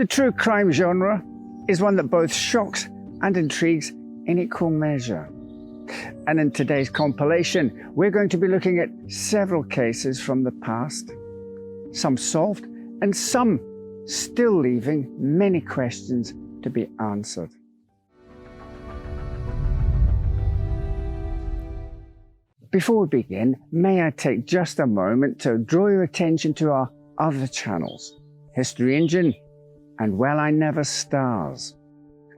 The true crime genre is one that both shocks and intrigues in equal measure. And in today's compilation, we're going to be looking at several cases from the past, some solved and some still leaving many questions to be answered. Before we begin, may I take just a moment to draw your attention to our other channels, History Engine and Well I Never Stars,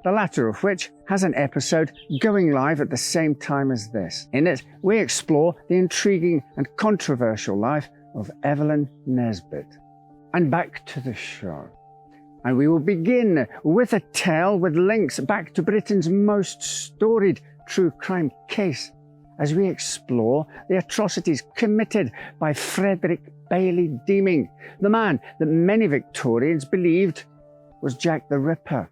the latter of which has an episode going live at the same time as this. In it, we explore the intriguing and controversial life of Evelyn Nesbit. And back to the show. And we will begin with a tale with links back to Britain's most storied true crime case as we explore the atrocities committed by Frederick Bailey Deeming, the man that many Victorians believed was Jack the Ripper.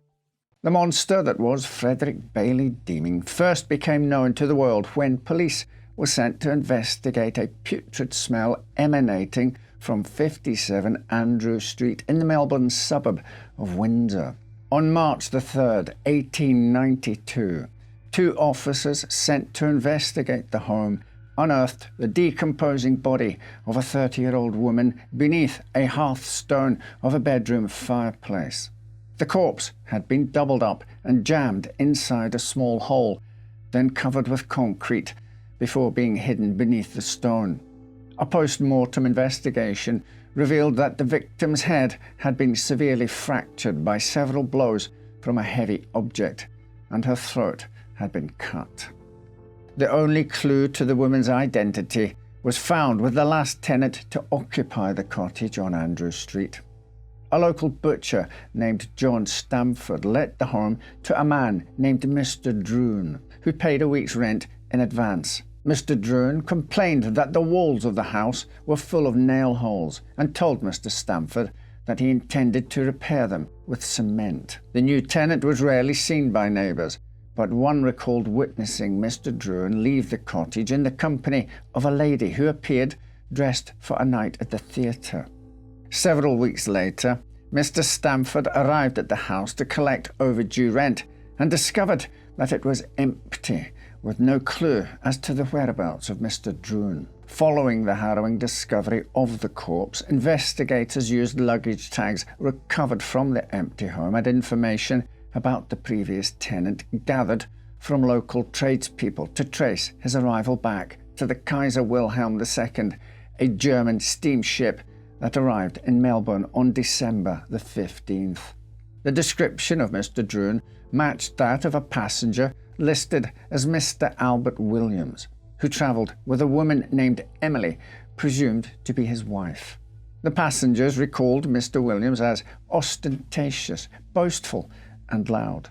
The monster that was Frederick Bailey Deeming first became known to the world when police were sent to investigate a putrid smell emanating from 57 Andrew Street in the Melbourne suburb of Windsor. On March the 3rd, 1892, two officers sent to investigate the home unearthed the decomposing body of a 30-year-old woman beneath a hearthstone of a bedroom fireplace. The corpse had been doubled up and jammed inside a small hole, then covered with concrete before being hidden beneath the stone. A post-mortem investigation revealed that the victim's head had been severely fractured by several blows from a heavy object, and her throat had been cut. The only clue to the woman's identity was found with the last tenant to occupy the cottage on Andrew Street. A local butcher named John Stamford let the home to a man named Mr. Droon, who paid a week's rent in advance. Mr. Droon complained that the walls of the house were full of nail holes and told Mr. Stamford that he intended to repair them with cement. The new tenant was rarely seen by neighbours, but one recalled witnessing Mr. Droon leave the cottage in the company of a lady who appeared dressed for a night at the theatre. Several weeks later, Mr. Stamford arrived at the house to collect overdue rent and discovered that it was empty, with no clue as to the whereabouts of Mr. Droon. Following the harrowing discovery of the corpse, investigators used luggage tags recovered from the empty home and information about the previous tenant gathered from local tradespeople to trace his arrival back to the Kaiser Wilhelm II, a German steamship that arrived in Melbourne on December the 15th. The description of Mr. Droon matched that of a passenger listed as Mr. Albert Williams, who travelled with a woman named Emily, presumed to be his wife. The passengers recalled Mr. Williams as ostentatious, boastful, and loud.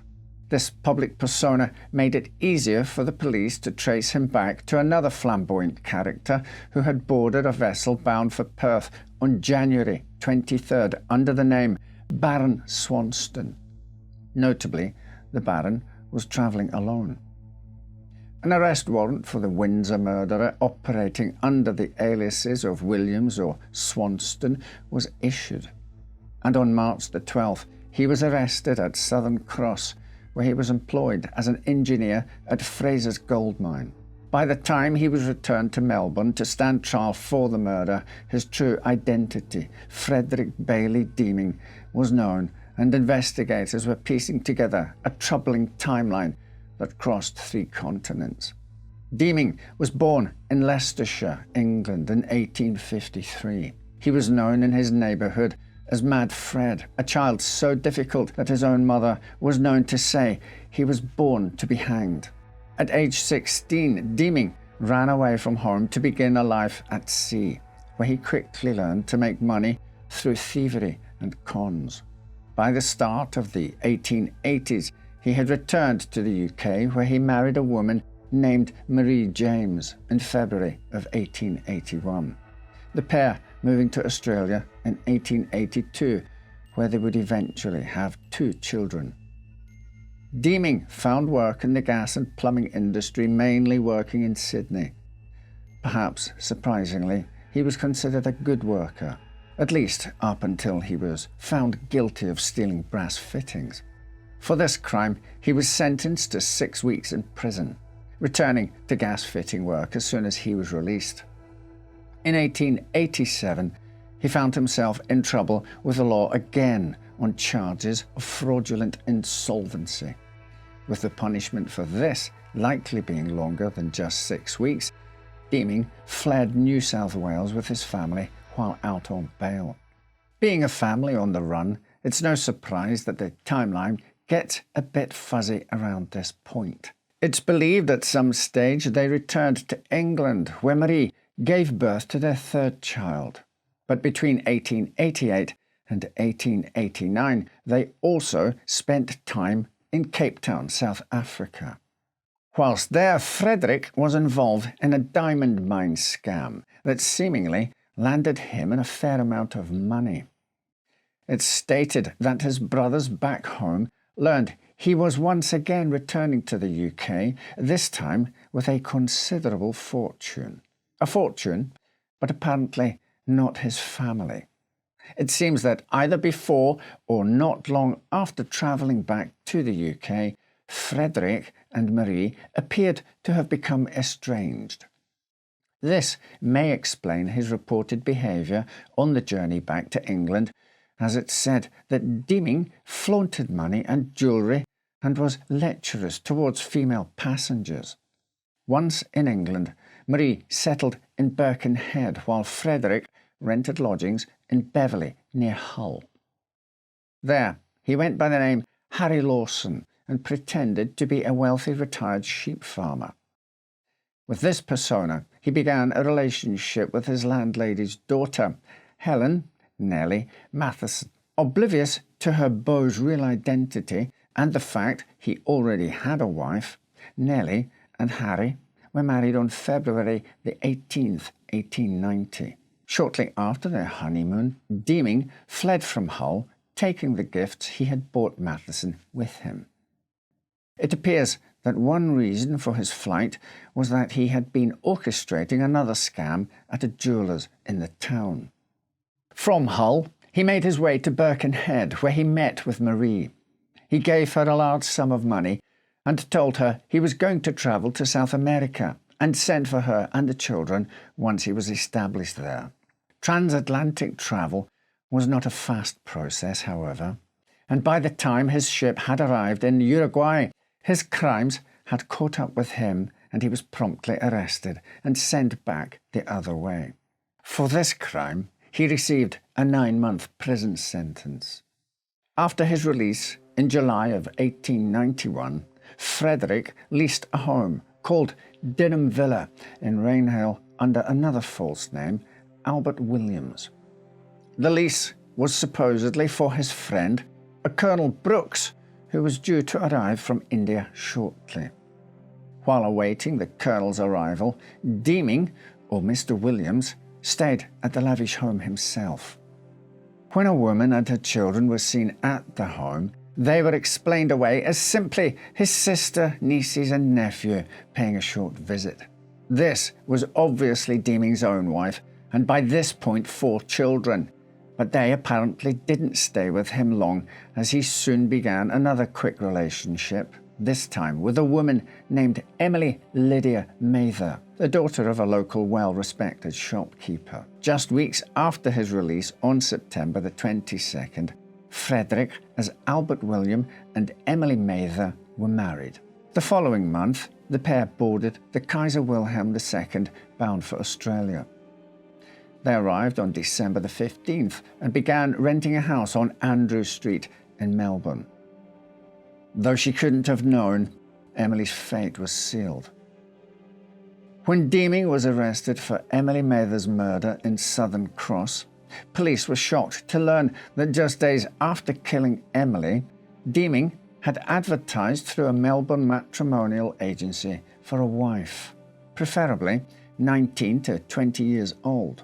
This public persona made it easier for the police to trace him back to another flamboyant character who had boarded a vessel bound for Perth on January 23rd under the name Baron Swanston. Notably, the Baron was travelling alone. An arrest warrant for the Windsor murderer, operating under the aliases of Williams or Swanston, was issued, and on March the 12th he was arrested at Southern Cross, where he was employed as an engineer at Fraser's gold mine. By the time he was returned to Melbourne to stand trial for the murder, his true identity, Frederick Bailey Deeming, was known, and investigators were piecing together a troubling timeline that crossed 3 continents. Deeming was born in Leicestershire, England in 1853. He was known in his neighbourhood as Mad Fred, a child so difficult that his own mother was known to say he was born to be hanged. At age 16, Deeming ran away from home to begin a life at sea, where he quickly learned to make money through thievery and cons. By the start of the 1880s, he had returned to the UK, where he married a woman named Marie James in February of 1881. The pair moving to Australia in 1882, where they would eventually have 2 children. Deeming found work in the gas and plumbing industry, mainly working in Sydney. Perhaps surprisingly, he was considered a good worker, at least up until he was found guilty of stealing brass fittings. For this crime, he was sentenced to 6 weeks in prison, returning to gas fitting work as soon as he was released. In 1887, he found himself in trouble with the law again on charges of fraudulent insolvency, with the punishment for this likely being longer than just 6 weeks. Deeming fled New South Wales with his family while out on bail. Being a family on the run, it's no surprise that the timeline gets a bit fuzzy around this point. It's believed at some stage they returned to England, where Marie gave birth to their third child. But between 1888 and 1889, they also spent time in Cape Town, South Africa. Whilst there, Frederick was involved in a diamond mine scam that seemingly landed him in a fair amount of money. It's stated that his brothers back home learned he was once again returning to the UK, this time with a considerable fortune. A fortune, but apparently not his family. It seems that either before or not long after travelling back to the UK, Frederick and Marie appeared to have become estranged. This may explain his reported behaviour on the journey back to England, as it's said that Deeming flaunted money and jewellery and was lecherous towards female passengers. Once in England, Marie settled in Birkenhead while Frederick rented lodgings in Beverley near Hull. There, he went by the name Harry Lawson and pretended to be a wealthy retired sheep farmer. With this persona, he began a relationship with his landlady's daughter, Helen Nellie Matheson. Oblivious to her beau's real identity and the fact he already had a wife, Nellie and Harry were married on February the 18th, 1890. Shortly after their honeymoon, Deeming fled from Hull, taking the gifts he had bought Matheson with him. It appears that one reason for his flight was that he had been orchestrating another scam at a jeweller's in the town. From Hull, he made his way to Birkenhead, where he met with Marie. He gave her a large sum of money and told her he was going to travel to South America and send for her and the children once he was established there. Transatlantic travel was not a fast process, however, and by the time his ship had arrived in Uruguay, his crimes had caught up with him and he was promptly arrested and sent back the other way. For this crime, he received a 9-month prison sentence. After his release in July of 1891, Frederick leased a home called Dinham Villa in Rainhill under another false name, Albert Williams. The lease was supposedly for his friend, a Colonel Brooks, who was due to arrive from India shortly. While awaiting the Colonel's arrival, Deeming, or Mr. Williams, stayed at the lavish home himself. When a woman and her children were seen at the home, they were explained away as simply his sister, nieces and nephew paying a short visit. This was obviously Deeming's own wife, and by this point 4 children, but they apparently didn't stay with him long, as he soon began another quick relationship, this time with a woman named Emily Lydia Mather, the daughter of a local well-respected shopkeeper. Just weeks after his release on September the 22nd, Frederick, as Albert William and Emily Mather, were married. The following month, the pair boarded the Kaiser Wilhelm II bound for Australia. They arrived on December the 15th and began renting a house on Andrew Street in Melbourne. Though she couldn't have known, Emily's fate was sealed. When Deeming was arrested for Emily Mather's murder in Southern Cross, police were shocked to learn that just days after killing Emily, Deeming had advertised through a Melbourne matrimonial agency for a wife, preferably 19 to 20 years old.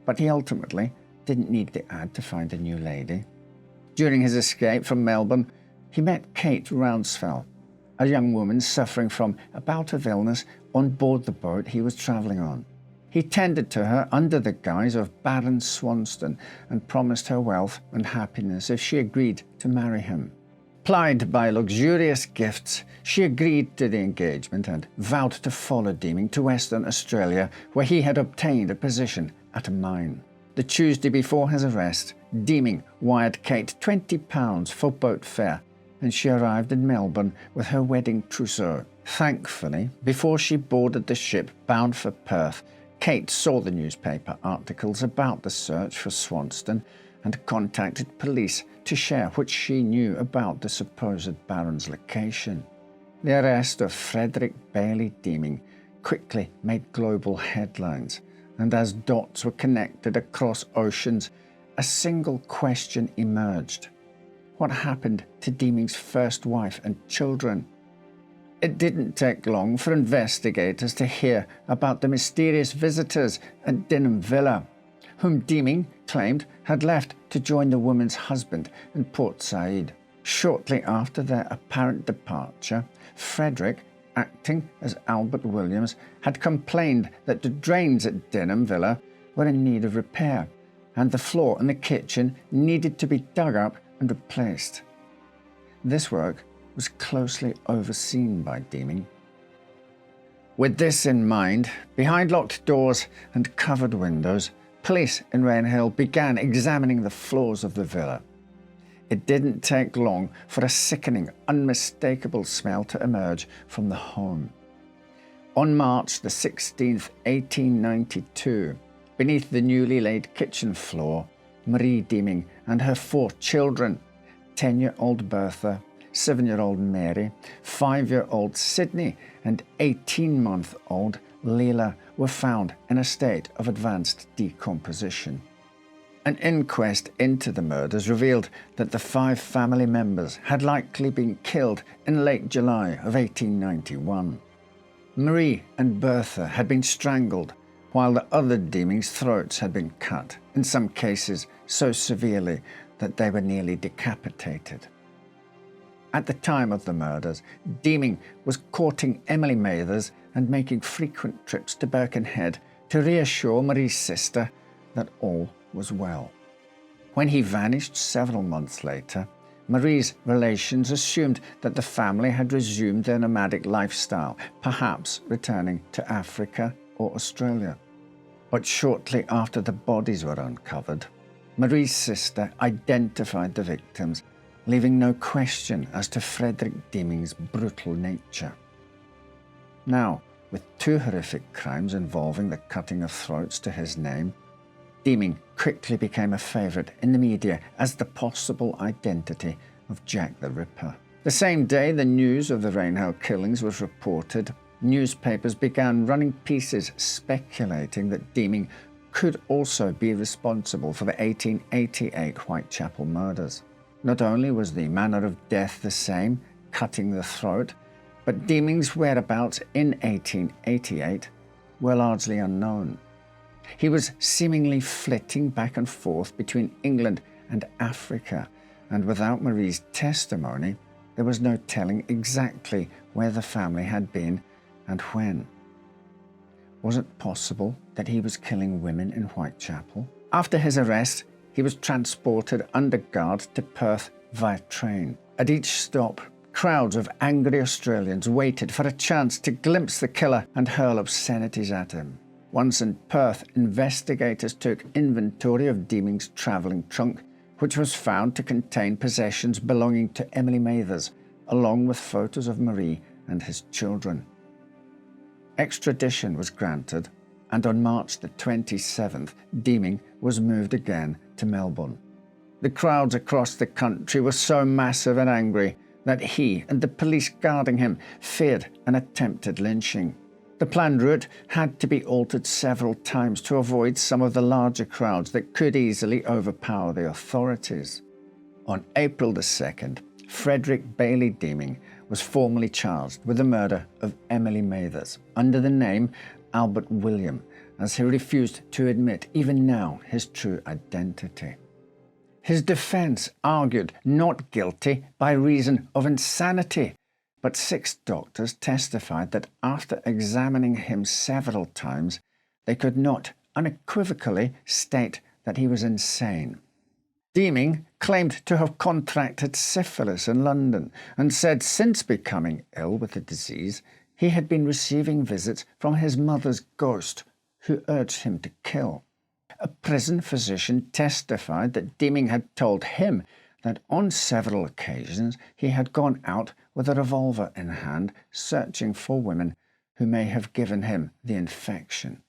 But he ultimately didn't need the ad to find a new lady. During his escape from Melbourne, he met Kate Rounsfell, a young woman suffering from a bout of illness on board the boat he was travelling on. He tended to her under the guise of Baron Swanston and promised her wealth and happiness if she agreed to marry him. Plied by luxurious gifts, she agreed to the engagement and vowed to follow Deeming to Western Australia, where he had obtained a position at a mine. The Tuesday before his arrest, Deeming wired Kate £20 for boat fare, and she arrived in Melbourne with her wedding trousseau. Thankfully, before she boarded the ship bound for Perth, Kate saw the newspaper articles about the search for Swanston and contacted police to share what she knew about the supposed Baron's location. The arrest of Frederick Bailey Deeming quickly made global headlines, and as dots were connected across oceans, a single question emerged. What happened to Deeming's first wife and children? It didn't take long for investigators to hear about the mysterious visitors at Denham Villa, whom Deeming claimed had left to join the woman's husband in Port Said. Shortly after their apparent departure, Frederick, acting as Albert Williams, had complained that the drains at Denham Villa were in need of repair, and the floor in the kitchen needed to be dug up and replaced. This work was closely overseen by Deeming. With this in mind, behind locked doors and covered windows, police in Rainhill began examining the floors of the villa. It didn't take long for a sickening, unmistakable smell to emerge from the home. On March the 16th, 1892, beneath the newly laid kitchen floor, Marie Deeming and her 4 children, 10-year-old Bertha, 7-year-old Mary, 5-year-old Sydney, and 18-month-old Leela, were found in a state of advanced decomposition. An inquest into the murders revealed that the 5 family members had likely been killed in late July of 1891. Marie and Bertha had been strangled, while the other Deeming's throats had been cut, in some cases so severely that they were nearly decapitated. At the time of the murders, Deeming was courting Emily Mathers and making frequent trips to Birkenhead to reassure Marie's sister that all was well. When he vanished several months later, Marie's relations assumed that the family had resumed their nomadic lifestyle, perhaps returning to Africa or Australia. But shortly after the bodies were uncovered, Marie's sister identified the victims, leaving no question as to Frederick Deeming's brutal nature. Now, with 2 horrific crimes involving the cutting of throats to his name, Deeming quickly became a favourite in the media as the possible identity of Jack the Ripper. The same day the news of the Rainhill killings was reported, newspapers began running pieces speculating that Deeming could also be responsible for the 1888 Whitechapel murders. Not only was the manner of death the same, cutting the throat, but Deeming's whereabouts in 1888 were largely unknown. He was seemingly flitting back and forth between England and Africa, and without Marie's testimony, there was no telling exactly where the family had been and when. Was it possible that he was killing women in Whitechapel? After his arrest, he was transported under guard to Perth via train. At each stop, crowds of angry Australians waited for a chance to glimpse the killer and hurl obscenities at him. Once in Perth, investigators took inventory of Deeming's travelling trunk, which was found to contain possessions belonging to Emily Mathers, along with photos of Marie and his children. Extradition was granted, and on March the 27th, Deeming was moved again to Melbourne. The crowds across the country were so massive and angry that he and the police guarding him feared an attempted lynching. The planned route had to be altered several times to avoid some of the larger crowds that could easily overpower the authorities. On April the 2nd, Frederick Bailey Deeming was formally charged with the murder of Emily Mathers under the name Albert William, as he refused to admit even now his true identity. His defense argued not guilty by reason of insanity, but 6 doctors testified that after examining him several times, They could not unequivocally state that he was insane. Deeming claimed to have contracted syphilis in London and said since becoming ill with the disease, he had been receiving visits from his mother's ghost, who urged him to kill. A prison physician testified that Deeming had told him that on several occasions he had gone out with a revolver in hand, searching for women who may have given him the infection.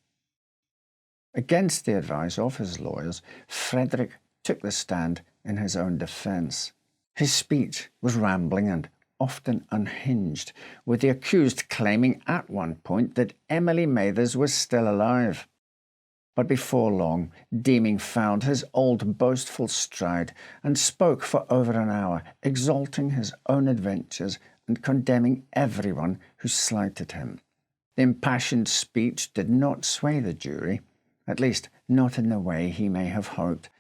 Against the advice of his lawyers, Frederick took the stand in his own defence. His speech was rambling and often unhinged, with the accused claiming at one point that Emily Mathers was still alive. But before long, Deeming found his old boastful stride and spoke for over an hour, exalting his own adventures and condemning everyone who slighted him. The impassioned speech did not sway the jury, at least not in the way he may have hoped,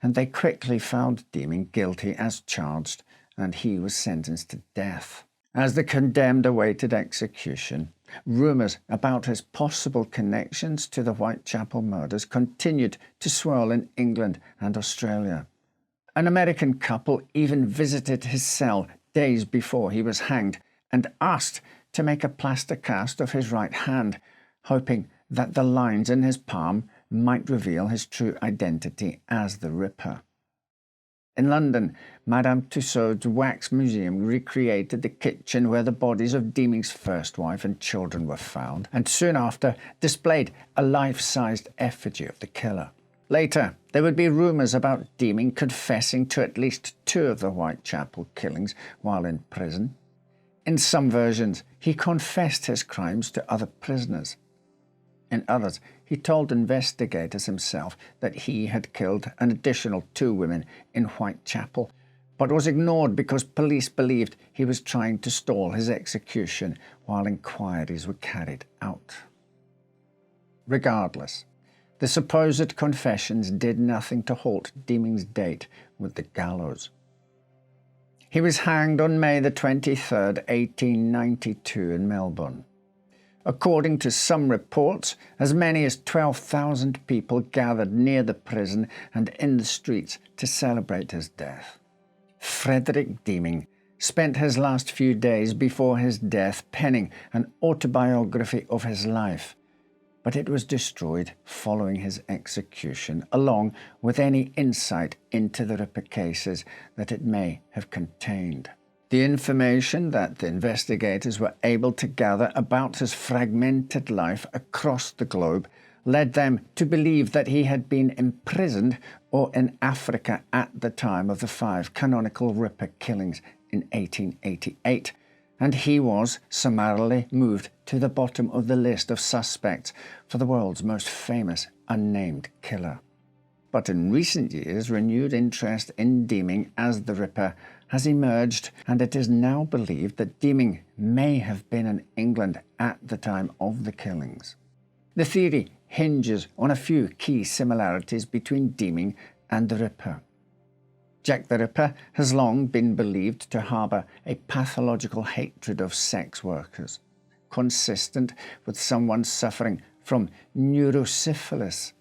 and they quickly found Deeming guilty as charged, and he was sentenced to death. As the condemned awaited execution, rumours about his possible connections to the Whitechapel murders continued to swirl in England and Australia. An American couple even visited his cell days before he was hanged and asked to make a plaster cast of his right hand, hoping that the lines in his palm might reveal his true identity as the Ripper. In London, Madame Tussaud's wax museum recreated the kitchen where the bodies of Deeming's first wife and children were found, and soon after displayed a life-sized effigy of the killer. Later, there would be rumours about Deeming confessing to at least 2 of the Whitechapel killings while in prison. In some versions, he confessed his crimes to other prisoners. In others, he told investigators himself that he had killed an additional 2 women in Whitechapel, but was ignored because police believed he was trying to stall his execution while inquiries were carried out. Regardless, the supposed confessions did nothing to halt Deeming's date with the gallows. He was hanged on May the 23rd, 1892 in Melbourne. According to some reports, as many as 12,000 people gathered near the prison and in the streets to celebrate his death. Frederick Deeming spent his last few days before his death penning an autobiography of his life, but it was destroyed following his execution, along with any insight into the Ripper cases that it may have contained. The information that the investigators were able to gather about his fragmented life across the globe led them to believe that he had been imprisoned or in Africa at the time of the 5 canonical Ripper killings in 1888, and he was summarily moved to the bottom of the list of suspects for the world's most famous unnamed killer. But in recent years, renewed interest in Deeming as the Ripper has emerged, and it is now believed that Deeming may have been in England at the time of the killings. The theory hinges on a few key similarities between Deeming and the Ripper. Jack the Ripper has long been believed to harbour a pathological hatred of sex workers, consistent with someone suffering from neurosyphilis.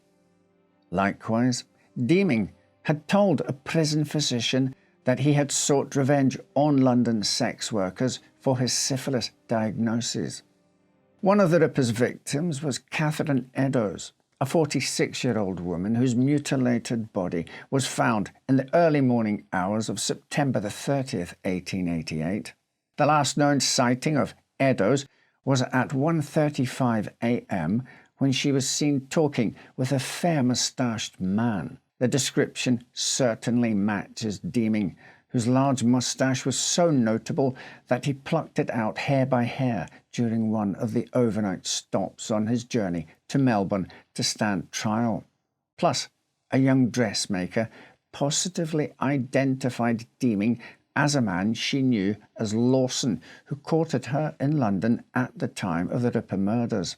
Likewise, Deeming had told a prison physician that he had sought revenge on London sex workers for his syphilis diagnosis. One of the Ripper's victims was Catherine Eddowes, a 46-year-old woman whose mutilated body was found in the early morning hours of September the 30th, 1888. The last known sighting of Eddowes was at 1:35 a.m. when she was seen talking with a fair-moustached man. The description certainly matches Deeming, whose large moustache was so notable that he plucked it out hair by hair during one of the overnight stops on his journey to Melbourne to stand trial. Plus, a young dressmaker positively identified Deeming as a man she knew as Lawson, who courted her in London at the time of the Ripper murders.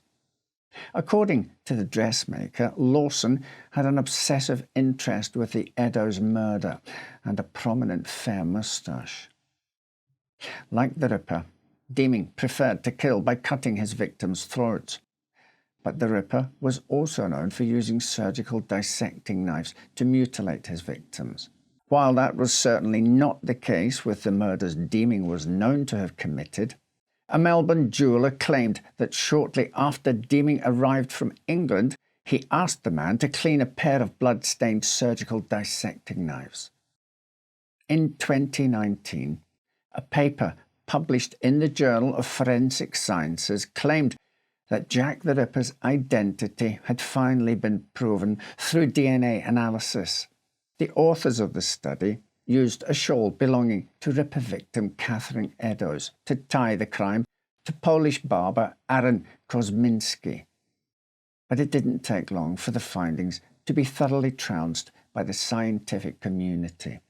According to the dressmaker, Lawson had an obsessive interest with the Eddowes murder and a prominent fair moustache. Like the Ripper, Deeming preferred to kill by cutting his victims' throats. But the Ripper was also known for using surgical dissecting knives to mutilate his victims. While that was certainly not the case with the murders Deeming was known to have committed, a Melbourne jeweller claimed that shortly after Deeming arrived from England, he asked the man to clean a pair of blood-stained surgical dissecting knives. In 2019, a paper published in the Journal of Forensic Sciences claimed that Jack the Ripper's identity had finally been proven through DNA analysis. The authors of the study used a shawl belonging to Ripper victim Catherine Eddowes to tie the crime to Polish barber Aaron Kosminski. But it didn't take long for the findings to be thoroughly trounced by the scientific community.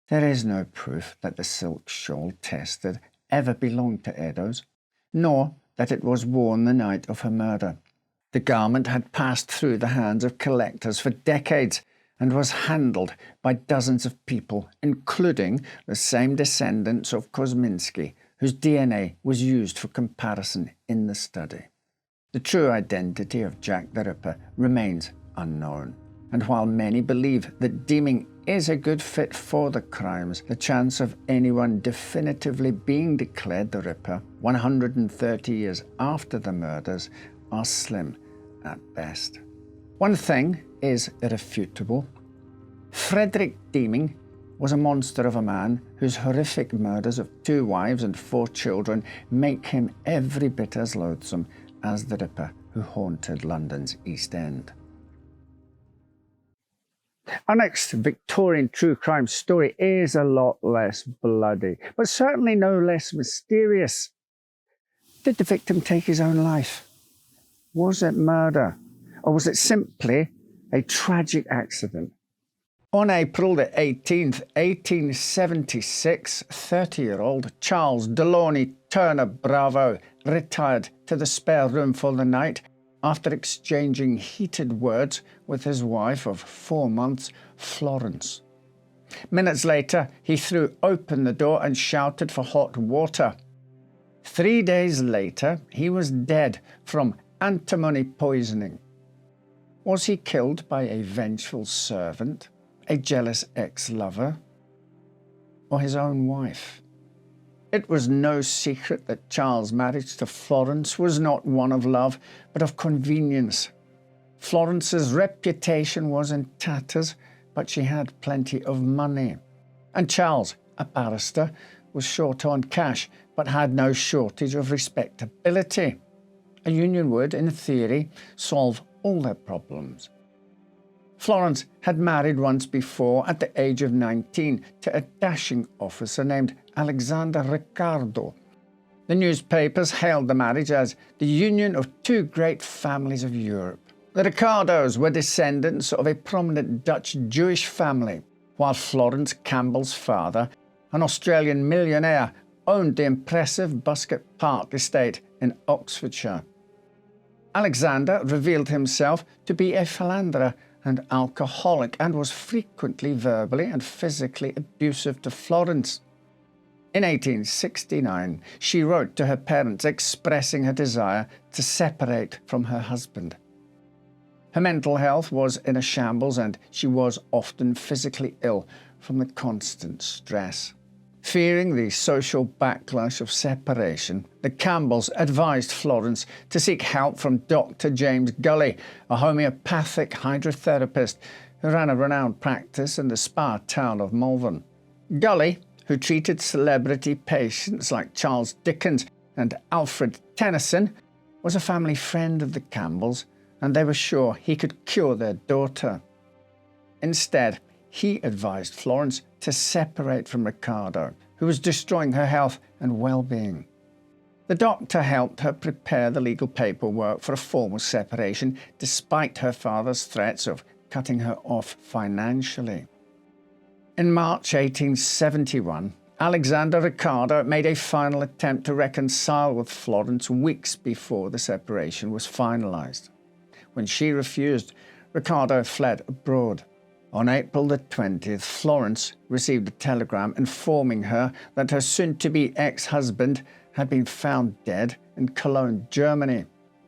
There is no proof that the silk shawl tested ever belonged to Eddowes, nor that it was worn the night of her murder. The garment had passed through the hands of collectors for decades and was handled by dozens of people, including the same descendants of Kosminski, whose DNA was used for comparison in the study. The true identity of Jack the Ripper remains unknown, and while many believe that Deeming is a good fit for the crimes, the chance of anyone definitively being declared the Ripper 130 years after the murders are slim at best. One thing is irrefutable. Frederick Deeming was a monster of a man whose horrific murders of 2 wives and 4 children make him every bit as loathsome as the Ripper who haunted London's East End. Our next Victorian true crime story is a lot less bloody, but certainly no less mysterious. Did the victim take his own life? Was it murder? Or was it simply a tragic accident? On April the 18th, 1876, 30-year-old Charles Delaunay Turner Bravo retired to the spare room for the night after exchanging heated words with his wife of 4 months, Florence. Minutes later, he threw open the door and shouted for hot water. 3 days later, he was dead from antimony poisoning. Was he killed by a vengeful servant, a jealous ex-lover, or his own wife? It was no secret that Charles' marriage to Florence was not one of love, but of convenience. Florence's reputation was in tatters, but she had plenty of money. And Charles, a barrister, was short on cash, but had no shortage of respectability. A union would, in theory, solve all their problems. Florence had married once before at the age of 19 to a dashing officer named Alexander Ricardo. The newspapers hailed the marriage as the union of 2 great families of Europe. The Ricardos were descendants of a prominent Dutch Jewish family, while Florence Campbell's father, an Australian millionaire, owned the impressive Buscott Park estate in Oxfordshire. Alexander revealed himself to be a philanderer and alcoholic, and was frequently verbally and physically abusive to Florence. In 1869, she wrote to her parents expressing her desire to separate from her husband. Her mental health was in a shambles, and she was often physically ill from the constant stress. Fearing the social backlash of separation, the Campbells advised Florence to seek help from Dr. James Gully, a homeopathic hydrotherapist who ran a renowned practice in the spa town of Malvern. Gully, who treated celebrity patients like Charles Dickens and Alfred Tennyson, was a family friend of the Campbells, and they were sure he could cure their daughter. Instead, he advised Florence to separate from Ricardo, who was destroying her health and well-being. The doctor helped her prepare the legal paperwork for a formal separation, despite her father's threats of cutting her off financially. In March 1871, Alexander Ricardo made a final attempt to reconcile with Florence weeks before the separation was finalized. When she refused, Ricardo fled abroad. On April the 20th, Florence received a telegram informing her that her soon-to-be ex-husband had been found dead in Cologne, Germany.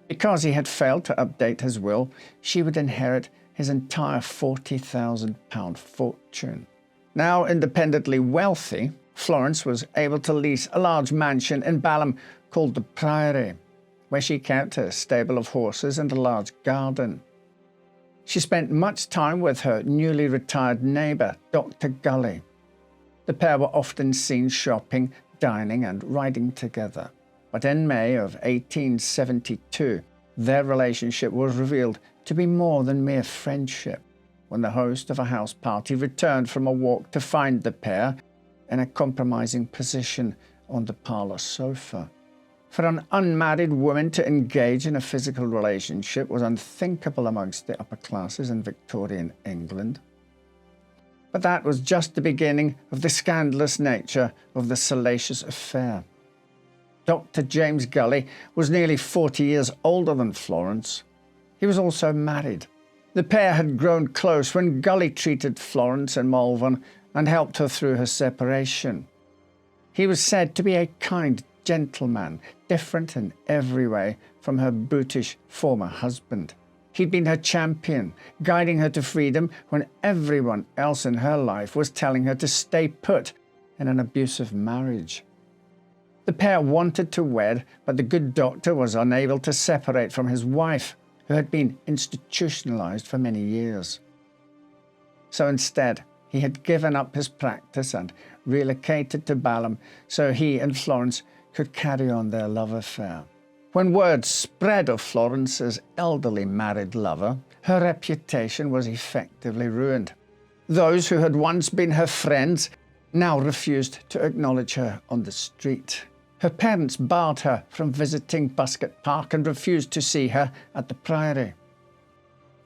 Because he had failed to update his will, she would inherit his entire £40,000 fortune. Now independently wealthy, Florence was able to lease a large mansion in Balham called the Priory, where she kept a stable of horses and a large garden. She spent much time with her newly retired neighbour, Dr. Gully. The pair were often seen shopping, dining and riding together. But in May of 1872, their relationship was revealed to be more than mere friendship, when the host of a house party returned from a walk to find the pair in a compromising position on the parlour sofa. For an unmarried woman to engage in a physical relationship was unthinkable amongst the upper classes in Victorian England. But that was just the beginning of the scandalous nature of the salacious affair. Dr. James Gully was nearly 40 years older than Florence. He was also married. The pair had grown close when Gully treated Florence in Malvern and helped her through her separation. He was said to be a kind gentleman, different in every way from her brutish former husband. He'd been her champion, guiding her to freedom when everyone else in her life was telling her to stay put in an abusive marriage. The pair wanted to wed, but the good doctor was unable to separate from his wife, who had been institutionalized for many years. So instead, he had given up his practice and relocated to Balham so he and Florence could carry on their love affair. When word spread of Florence's elderly married lover, her reputation was effectively ruined. Those who had once been her friends now refused to acknowledge her on the street. Her parents barred her from visiting Buscott Park and refused to see her at the Priory.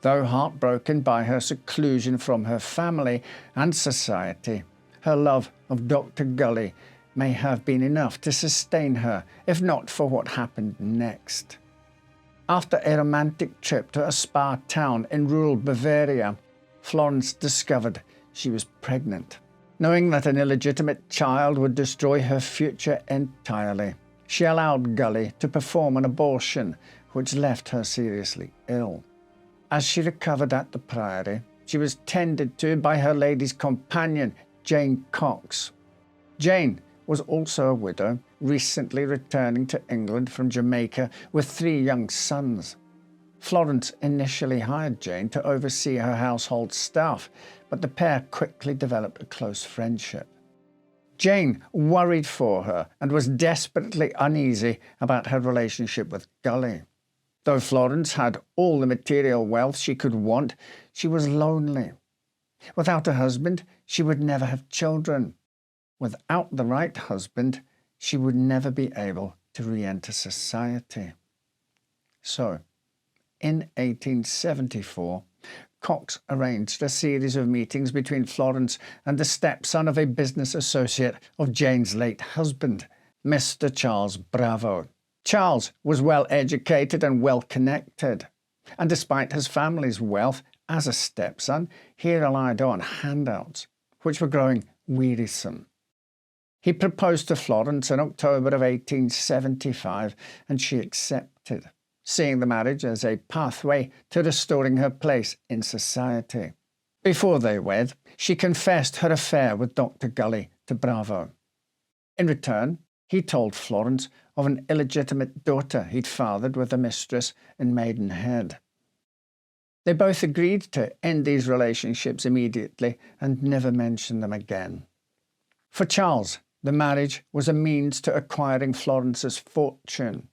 Though heartbroken by her seclusion from her family and society, her love of Dr. Gully may have been enough to sustain her, if not for what happened next. After a romantic trip to a spa town in rural Bavaria, Florence discovered she was pregnant. Knowing that an illegitimate child would destroy her future entirely, she allowed Gully to perform an abortion, which left her seriously ill. As she recovered at the Priory, she was tended to by her lady's companion, Jane Cox. Jane was also a widow, recently returning to England from Jamaica with 3 young sons. Florence initially hired Jane to oversee her household staff, but the pair quickly developed a close friendship. Jane worried for her and was desperately uneasy about her relationship with Gully. Though Florence had all the material wealth she could want, she was lonely. Without a husband, she would never have children. Without the right husband, she would never be able to re-enter society. So, in 1874, Cox arranged a series of meetings between Florence and the stepson of a business associate of Jane's late husband, Mr. Charles Bravo. Charles was well educated and well connected, and despite his family's wealth as a stepson, he relied on handouts, which were growing wearisome. He proposed to Florence in October of 1875, and she accepted, seeing the marriage as a pathway to restoring her place in society. Before they wed, she confessed her affair with Dr. Gully to Bravo. In return, he told Florence of an illegitimate daughter he'd fathered with a mistress in Maidenhead. They both agreed to end these relationships immediately and never mention them again. For Charles, the marriage was a means to acquiring Florence's fortune.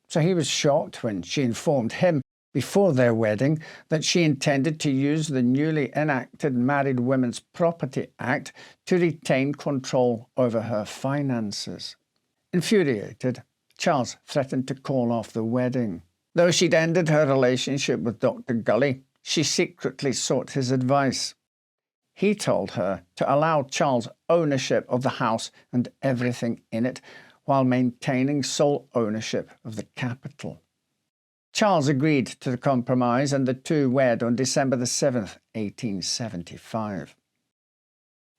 So he was shocked when she informed him before their wedding that she intended to use the newly enacted Married Women's Property Act to retain control over her finances. Infuriated, Charles threatened to call off the wedding. Though she'd ended her relationship with Dr. Gully, she secretly sought his advice. He told her to allow Charles ownership of the house and everything in it, while maintaining sole ownership of the capital. Charles agreed to the compromise, and the two wed on December the 7th, 1875.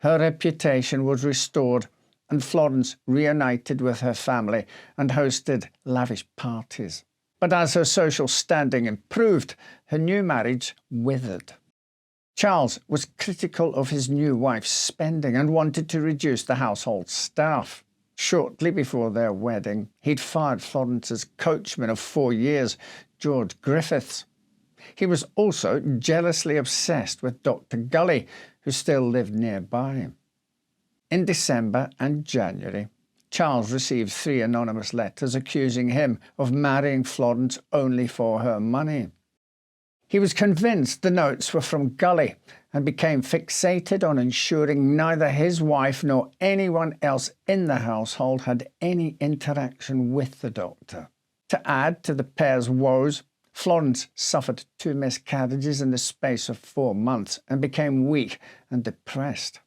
Her reputation was restored, and Florence reunited with her family and hosted lavish parties. But as her social standing improved, her new marriage withered. Charles was critical of his new wife's spending and wanted to reduce the household staff. Shortly before their wedding, he'd fired Florence's coachman of 4 years, George Griffiths. He was also jealously obsessed with Dr. Gully, who still lived nearby. In December and January, Charles received 3 anonymous letters accusing him of marrying Florence only for her money. He was convinced the notes were from Gully and became fixated on ensuring neither his wife nor anyone else in the household had any interaction with the doctor. To add to the pair's woes, Florence suffered 2 miscarriages in the space of 4 months and became weak and depressed.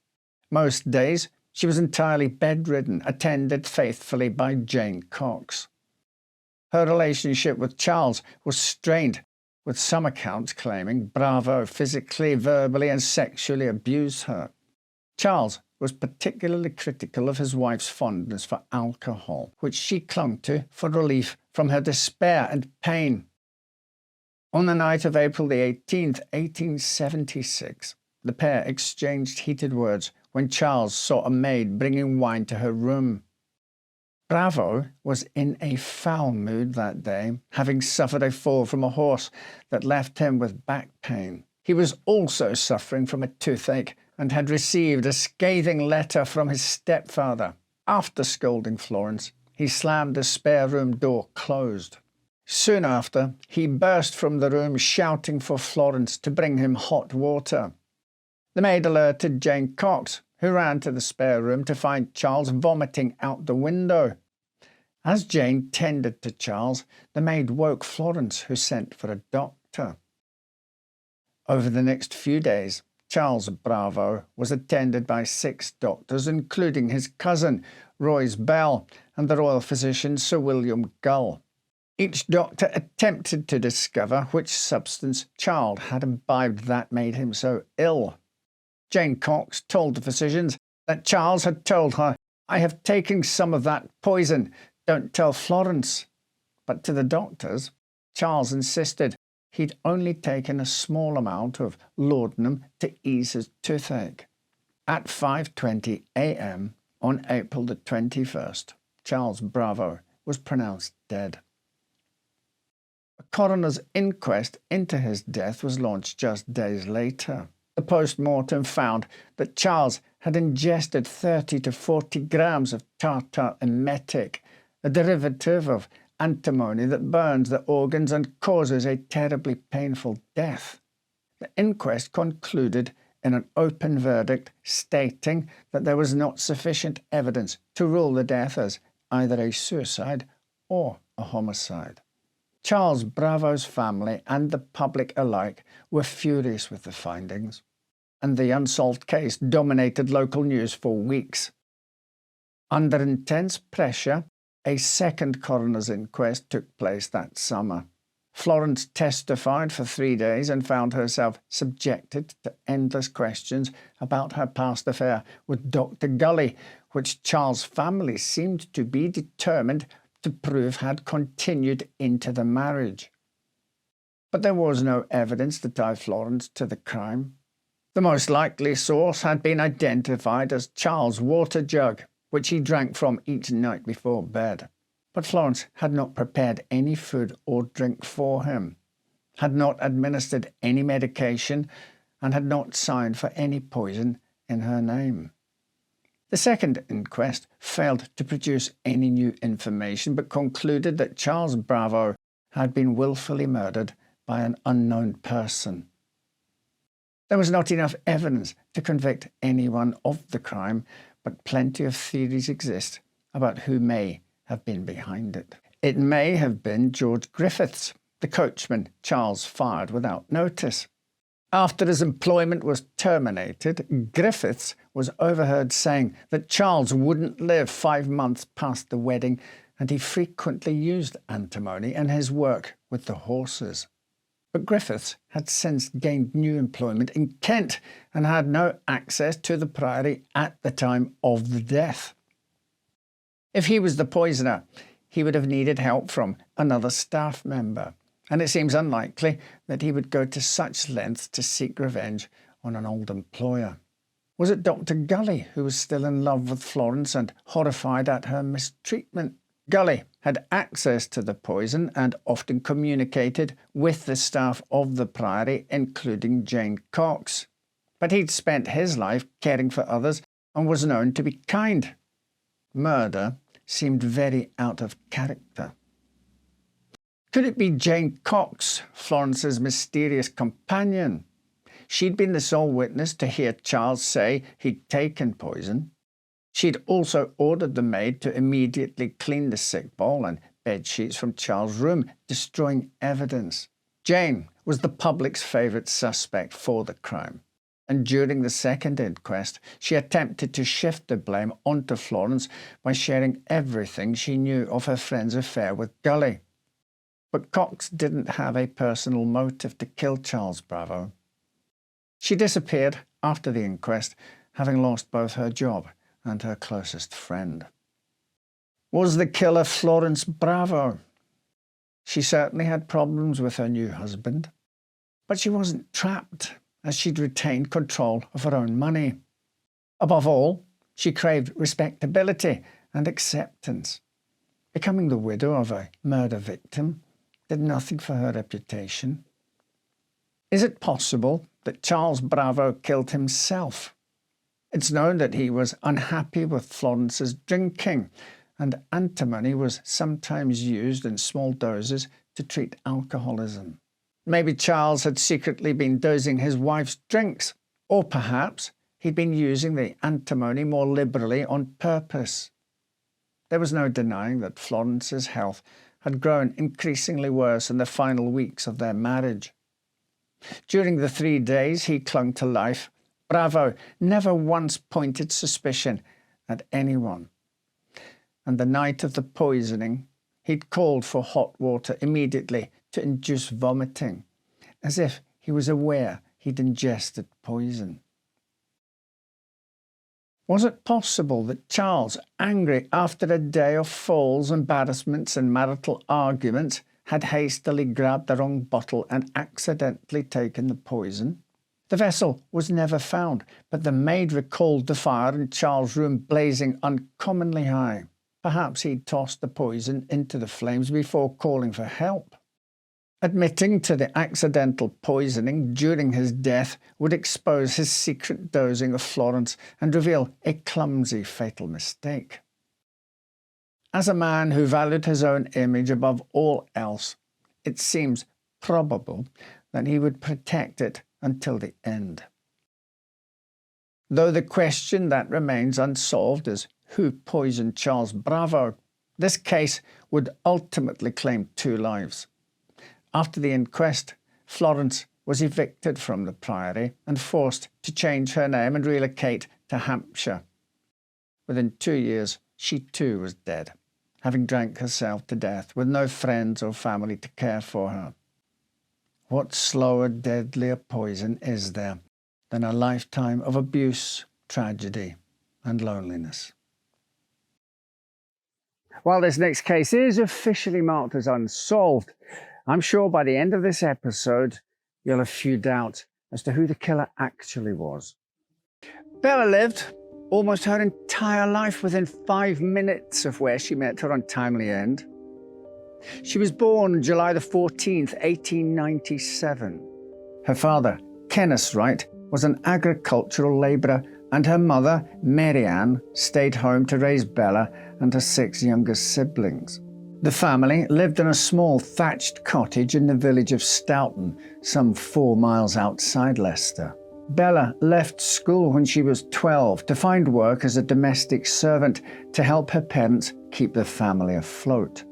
Most days, she was entirely bedridden, attended faithfully by Jane Cox. Her relationship with Charles was strained, with some accounts claiming Bravo physically, verbally and sexually abused her. Charles was particularly critical of his wife's fondness for alcohol, which she clung to for relief from her despair and pain. On the night of April the 18th, 1876, the pair exchanged heated words when Charles saw a maid bringing wine to her room. Bravo was in a foul mood that day, having suffered a fall from a horse that left him with back pain. He was also suffering from a toothache and had received a scathing letter from his stepfather. After scolding Florence, he slammed the spare room door closed. Soon after, he burst from the room shouting for Florence to bring him hot water. The maid alerted Jane Cox, who ran to the spare room to find Charles vomiting out the window. As Jane tended to Charles, the maid woke Florence, who sent for a doctor. Over the next few days, Charles Bravo was attended by 6 doctors, including his cousin, Royce Bell, and the royal physician, Sir William Gull. Each doctor attempted to discover which substance Charles had imbibed that made him so ill. Jane Cox told the physicians that Charles had told her, "I have taken some of that poison, don't tell Florence." But to the doctors, Charles insisted he'd only taken a small amount of laudanum to ease his toothache. At 5:20 a.m. on April the 21st, Charles Bravo was pronounced dead. A coroner's inquest into his death was launched just days later. The post-mortem found that Charles had ingested 30 to 40 grams of tartar emetic, a derivative of antimony that burns the organs and causes a terribly painful death. The inquest concluded in an open verdict stating that there was not sufficient evidence to rule the death as either a suicide or a homicide. Charles Bravo's family and the public alike were furious with the findings, and the unsolved case dominated local news for weeks. Under intense pressure, a second coroner's inquest took place that summer. Florence testified for 3 days and found herself subjected to endless questions about her past affair with Dr. Gully, which Charles' family seemed to be determined to prove had continued into the marriage. But there was no evidence to tie Florence to the crime. The most likely source had been identified as Charles' water jug, which he drank from each night before bed. But Florence had not prepared any food or drink for him, had not administered any medication, and had not signed for any poison in her name. The second inquest failed to produce any new information, but concluded that Charles Bravo had been willfully murdered by an unknown person. There was not enough evidence to convict anyone of the crime, but plenty of theories exist about who may have been behind it. It may have been George Griffiths, the coachman Charles fired without notice. After his employment was terminated, Griffiths was overheard saying that Charles wouldn't live 5 months past the wedding, and he frequently used antimony in his work with the horses. But Griffiths had since gained new employment in Kent and had no access to the priory at the time of the death. If he was the poisoner, he would have needed help from another staff member, and it seems unlikely that he would go to such lengths to seek revenge on an old employer. Was it Dr. Gully who was still in love with Florence and horrified at her mistreatment? Gully had access to the poison and often communicated with the staff of the Priory, including Jane Cox. But he'd spent his life caring for others and was known to be kind. Murder seemed very out of character. Could it be Jane Cox, Florence's mysterious companion? She'd been the sole witness to hear Charles say he'd taken poison. She'd also ordered the maid to immediately clean the sick bowl and bed sheets from Charles' room, destroying evidence. Jane was the public's favourite suspect for the crime, and during the second inquest, she attempted to shift the blame onto Florence by sharing everything she knew of her friend's affair with Gully. But Cox didn't have a personal motive to kill Charles Bravo. She disappeared after the inquest, having lost both her job and her closest friend. Was the killer Florence Bravo? She certainly had problems with her new husband, but she wasn't trapped, as she'd retained control of her own money. Above all, she craved respectability and acceptance. Becoming the widow of a murder victim did nothing for her reputation. Is it possible that Charles Bravo killed himself? It's known that he was unhappy with Florence's drinking, and antimony was sometimes used in small doses to treat alcoholism. Maybe Charles had secretly been dosing his wife's drinks, or perhaps he'd been using the antimony more liberally on purpose. There was no denying that Florence's health had grown increasingly worse in the final weeks of their marriage. During the 3 days he clung to life, Bravo never once pointed suspicion at anyone. And the night of the poisoning, he'd called for hot water immediately to induce vomiting, as if he was aware he'd ingested poison. Was it possible that Charles, angry after a day of falls, embarrassments and marital arguments, had hastily grabbed the wrong bottle and accidentally taken the poison? The vessel was never found, but the maid recalled the fire in Charles' room blazing uncommonly high. Perhaps he'd tossed the poison into the flames before calling for help. Admitting to the accidental poisoning during his death would expose his secret dosing of Florence and reveal a clumsy, fatal mistake. As a man who valued his own image above all else, it seems probable that he would protect it until the end. Though the question that remains unsolved is who poisoned Charles Bravo, this case would ultimately claim 2 lives. After the inquest, Florence was evicted from the Priory and forced to change her name and relocate to Hampshire. Within 2 years, she too was dead, having drank herself to death with no friends or family to care for her. What slower, deadlier poison is there than a lifetime of abuse, tragedy, and loneliness? While this next case is officially marked as unsolved, I'm sure by the end of this episode, you'll have few doubts as to who the killer actually was. Bella lived almost her entire life within 5 minutes of where she met her untimely end. She was born July the 14th, 1897. Her father, Kenneth Wright, was an agricultural labourer, and her mother, Mary Ann, stayed home to raise Bella and her 6 younger siblings. The family lived in a small thatched cottage in the village of Stoughton, some 4 miles outside Leicester. Bella left school when she was 12 to find work as a domestic servant to help her parents keep the family afloat.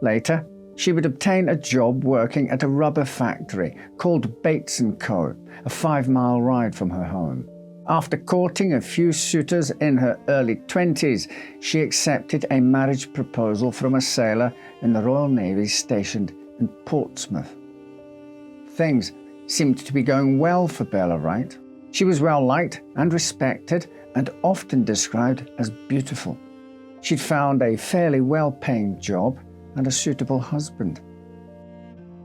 Later, she would obtain a job working at a rubber factory called Bates & Co., a 5-mile ride from her home. After courting a few suitors in her early 20s, she accepted a marriage proposal from a sailor in the Royal Navy stationed in Portsmouth. Things seemed to be going well for Bella Wright. She was well liked and respected and often described as beautiful. She'd found a fairly well-paying job and a suitable husband.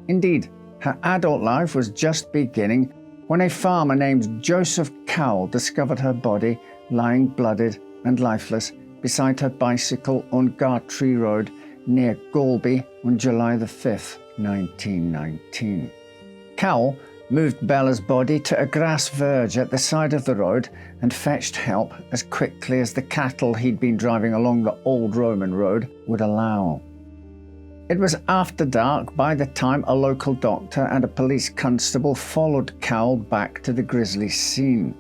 Indeed, her adult life was just beginning when a farmer named Joseph Cowell discovered her body lying blooded and lifeless beside her bicycle on Gartree Road near Galby on July the 5th, 1919. Cowell moved Bella's body to a grass verge at the side of the road and fetched help as quickly as the cattle he'd been driving along the old Roman road would allow. It was after dark by the time a local doctor and a police constable followed Cowell back to the grisly scene.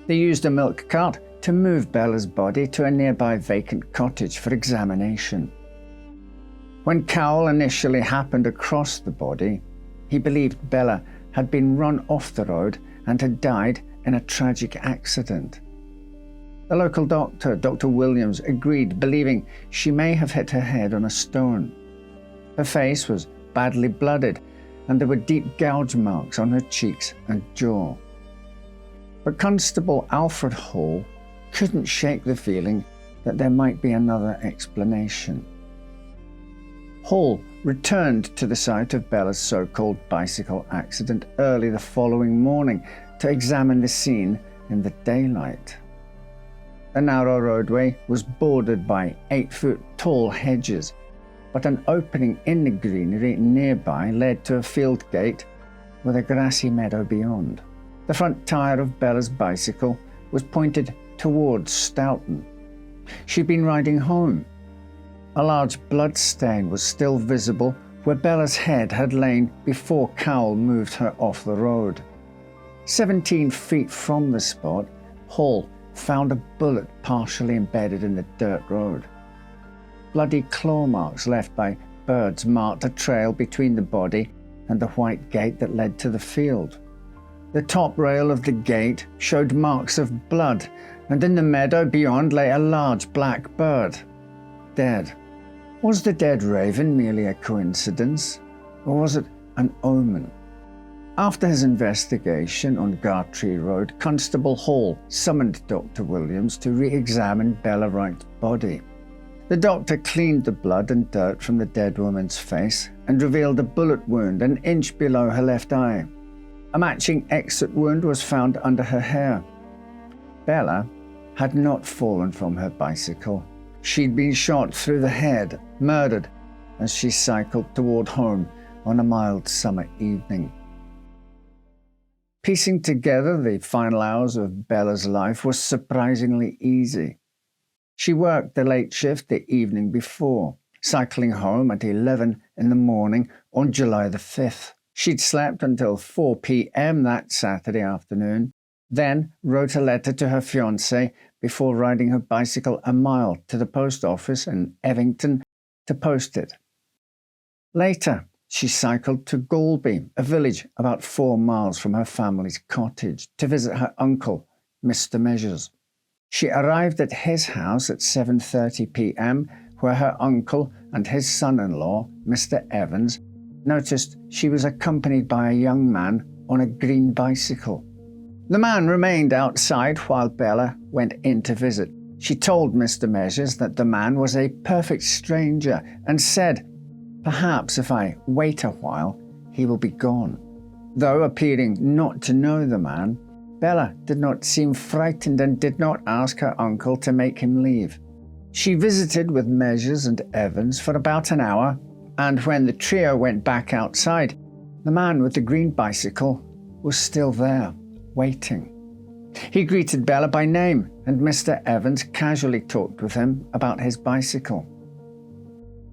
They used a milk cart to move Bella's body to a nearby vacant cottage for examination. When Cowell initially happened across the body, he believed Bella had been run off the road and had died in a tragic accident. The local doctor, Dr. Williams, agreed, believing she may have hit her head on a stone. Her face was badly blooded, and there were deep gouge marks on her cheeks and jaw. But Constable Alfred Hall couldn't shake the feeling that there might be another explanation. Hall returned to the site of Bella's so-called bicycle accident early the following morning to examine the scene in the daylight. The narrow roadway was bordered by 8-foot-tall hedges, but an opening in the greenery nearby led to a field gate with a grassy meadow beyond. The front tyre of Bella's bicycle was pointed towards Stoughton. She'd been riding home. A large blood stain was still visible where Bella's head had lain before Cowell moved her off the road. 17 feet from the spot, Hall found a bullet partially embedded in the dirt road. Bloody claw marks left by birds marked a trail between the body and the white gate that led to the field. The top rail of the gate showed marks of blood, and in the meadow beyond lay a large black bird, dead. Was the dead raven merely a coincidence, or was it an omen? After his investigation on Gartree Road, Constable Hall summoned Dr. Williams to re-examine Bella Wright's body. The doctor cleaned the blood and dirt from the dead woman's face and revealed a bullet wound an inch below her left eye. A matching exit wound was found under her hair. Bella had not fallen from her bicycle. She'd been shot through the head, murdered, as she cycled toward home on a mild summer evening. Piecing together the final hours of Bella's life was surprisingly easy. She worked the late shift the evening before, cycling home at 11 in the morning on July the 5th. She'd slept until 4 p.m. that Saturday afternoon, then wrote a letter to her fiancé before riding her bicycle a mile to the post office in Evington to post it. Later, she cycled to Galby, a village about 4 miles from her family's cottage, to visit her uncle, Mr. Measures. She arrived at his house at 7:30 p.m., where her uncle and his son-in-law, Mr. Evans, noticed she was accompanied by a young man on a green bicycle. The man remained outside while Bella went in to visit. She told Mr. Measures that the man was a perfect stranger and said, "Perhaps if I wait a while, he will be gone." Though appearing not to know the man, Bella did not seem frightened and did not ask her uncle to make him leave. She visited with Measures and Evans for about an hour, and when the trio went back outside, the man with the green bicycle was still there, waiting. He greeted Bella by name, and Mr. Evans casually talked with him about his bicycle.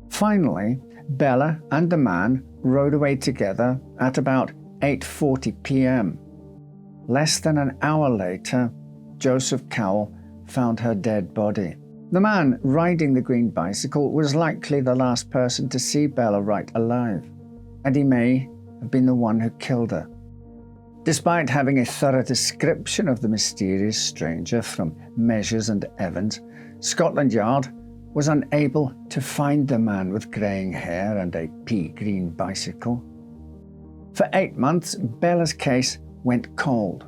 Finally, Bella and the man rode away together at about 8:40 p.m. Less than an hour later, Joseph Cowell found her dead body. The man riding the green bicycle was likely the last person to see Bella Wright alive, and he may have been the one who killed her. Despite having a thorough description of the mysterious stranger from Measures and Evans, Scotland Yard was unable to find the man with greying hair and a pea-green bicycle. For 8 months, Bella's case went cold.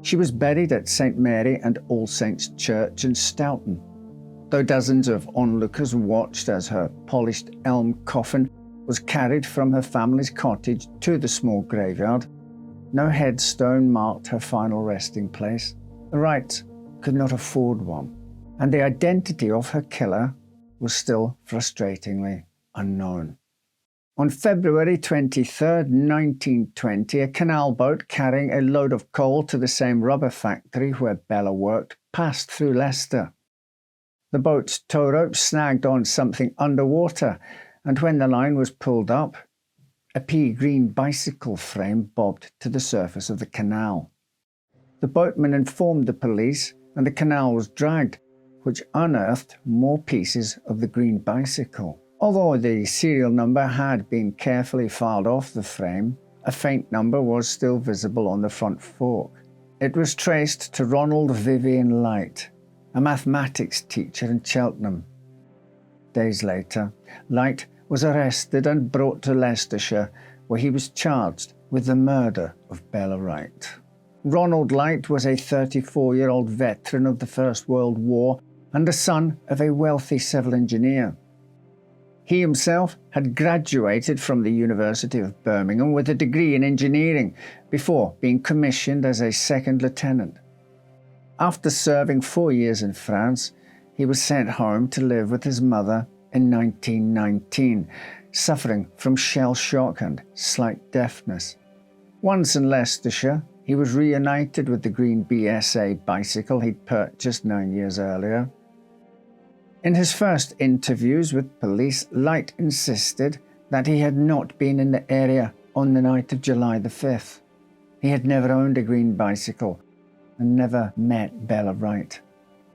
She was buried at St. Mary and All Saints Church in Stoughton. Though dozens of onlookers watched as her polished elm coffin was carried from her family's cottage to the small graveyard, no headstone marked her final resting place. The Wrights could not afford one, and the identity of her killer was still frustratingly unknown. On February 23, 1920, a canal boat carrying a load of coal to the same rubber factory where Bella worked passed through Leicester. The boat's tow rope snagged on something underwater, and when the line was pulled up, a pea-green bicycle frame bobbed to the surface of the canal. The boatman informed the police, and the canal was dragged, which unearthed more pieces of the green bicycle. Although the serial number had been carefully filed off the frame, a faint number was still visible on the front fork. It was traced to Ronald Vivian Light, a mathematics teacher in Cheltenham. Days later, Light was arrested and brought to Leicestershire, where he was charged with the murder of Bella Wright. Ronald Light was a 34-year-old veteran of the First World War and the son of a wealthy civil engineer. He himself had graduated from the University of Birmingham with a degree in engineering before being commissioned as a second lieutenant. After serving 4 years in France, he was sent home to live with his mother in 1919, suffering from shell shock and slight deafness. Once in Leicestershire, he was reunited with the green BSA bicycle he'd purchased 9 years earlier. In his first interviews with police, Light insisted that he had not been in the area on the night of July the 5th. He had never owned a green bicycle and never met Bella Wright.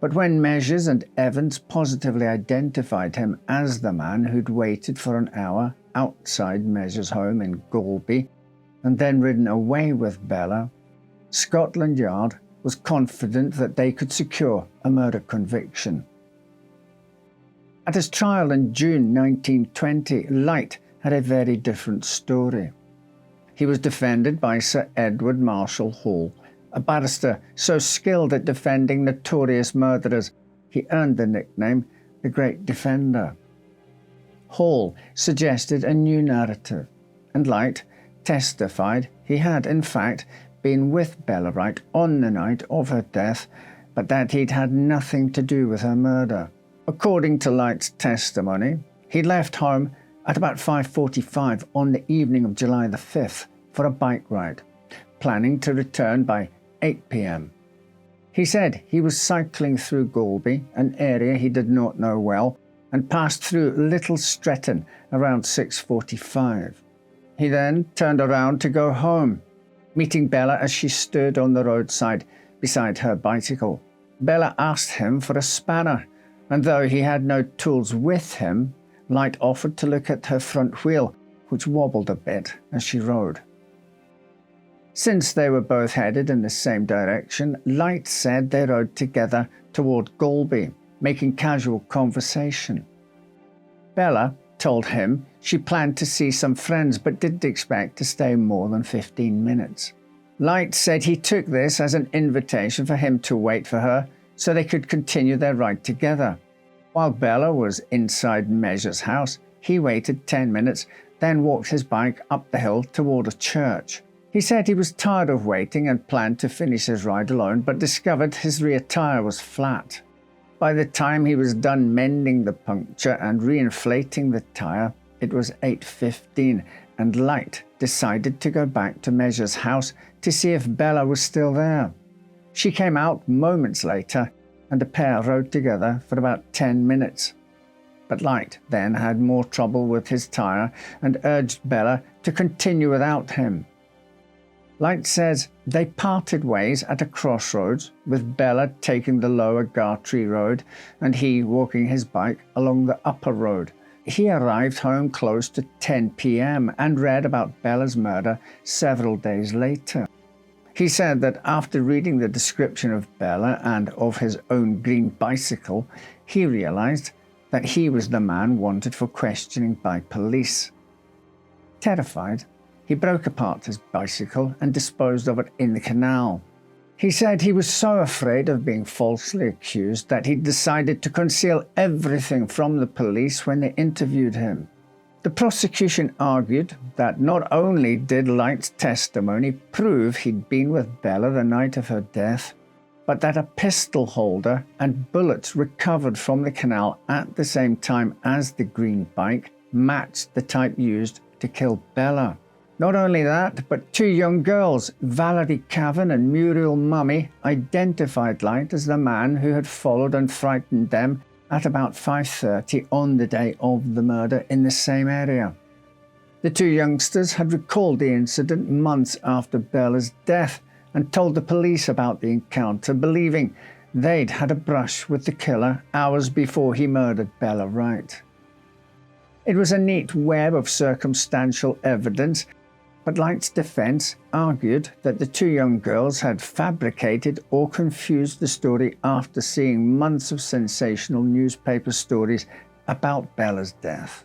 But when Measures and Evans positively identified him as the man who'd waited for an hour outside Measures' home in Galby and then ridden away with Bella, Scotland Yard was confident that they could secure a murder conviction. At his trial in June 1920, Light had a very different story. He was defended by Sir Edward Marshall Hall, a barrister so skilled at defending notorious murderers, he earned the nickname the Great Defender. Hall suggested a new narrative, and Light testified he had, in fact, been with Bella Wright on the night of her death, but that he'd had nothing to do with her murder. According to Light's testimony, he left home at about 5:45 on the evening of July the 5th for a bike ride, planning to return by 8 p.m. He said he was cycling through Galby, an area he did not know well, and passed through Little Stretton around 6:45. He then turned around to go home, meeting Bella as she stood on the roadside beside her bicycle. Bella asked him for a spanner, and though he had no tools with him, Light offered to look at her front wheel, which wobbled a bit as she rode. Since they were both headed in the same direction, Light said they rode together toward Galby, making casual conversation. Bella told him she planned to see some friends but didn't expect to stay more than 15 minutes. Light said he took this as an invitation for him to wait for her so they could continue their ride together. While Bella was inside Measure's house, he waited 10 minutes, then walked his bike up the hill toward a church. He said he was tired of waiting and planned to finish his ride alone, but discovered his rear tire was flat. By the time he was done mending the puncture and reinflating the tire, it was 8:15, and Light decided to go back to Measure's house to see if Bella was still there. She came out moments later, and the pair rode together for about 10 minutes. But Light then had more trouble with his tire and urged Bella to continue without him. Light says they parted ways at a crossroads, with Bella taking the lower Gartree road and he walking his bike along the upper road. He arrived home close to 10 p.m. and read about Bella's murder several days later. He said that after reading the description of Bella and of his own green bicycle, he realized that he was the man wanted for questioning by police. Terrified, he broke apart his bicycle and disposed of it in the canal. He said he was so afraid of being falsely accused that he decided to conceal everything from the police when they interviewed him. The prosecution argued that not only did Wright's testimony prove he'd been with Bella the night of her death, but that a pistol holder and bullets recovered from the canal at the same time as the green bike matched the type used to kill Bella. Not only that, but two young girls, Valerie Cavan and Muriel Mummy, identified Wright as the man who had followed and frightened them at about 5:30 on the day of the murder in the same area. The two youngsters had recalled the incident months after Bella's death and told the police about the encounter, believing they'd had a brush with the killer hours before he murdered Bella Wright. It was a neat web of circumstantial evidence, but Wright's defense argued that the two young girls had fabricated or confused the story after seeing months of sensational newspaper stories about Bella's death.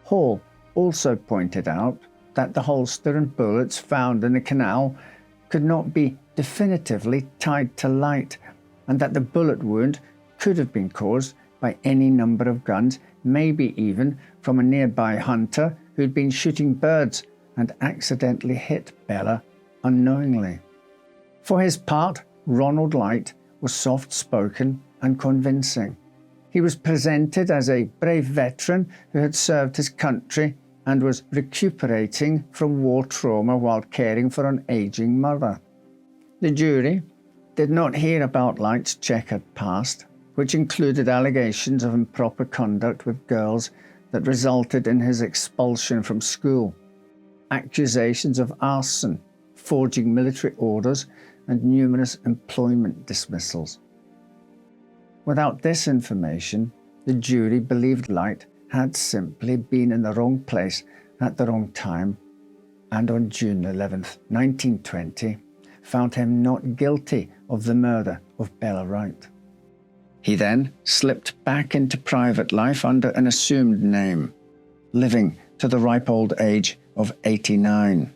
Hall also pointed out that the holster and bullets found in the canal could not be definitively tied to Wright, and that the bullet wound could have been caused by any number of guns, maybe even from a nearby hunter who'd been shooting birds and accidentally hit Bella unknowingly. For his part, Ronald Wright was soft-spoken and convincing. He was presented as a brave veteran who had served his country and was recuperating from war trauma while caring for an aging mother. The jury did not hear about Wright's checkered past, which included allegations of improper conduct with girls that resulted in his expulsion from school, accusations of arson, forging military orders, and numerous employment dismissals. Without this information, the jury believed Wright had simply been in the wrong place at the wrong time, and on June 11, 1920, found him not guilty of the murder of Bella Wright. He then slipped back into private life under an assumed name, living to the ripe old age of 89.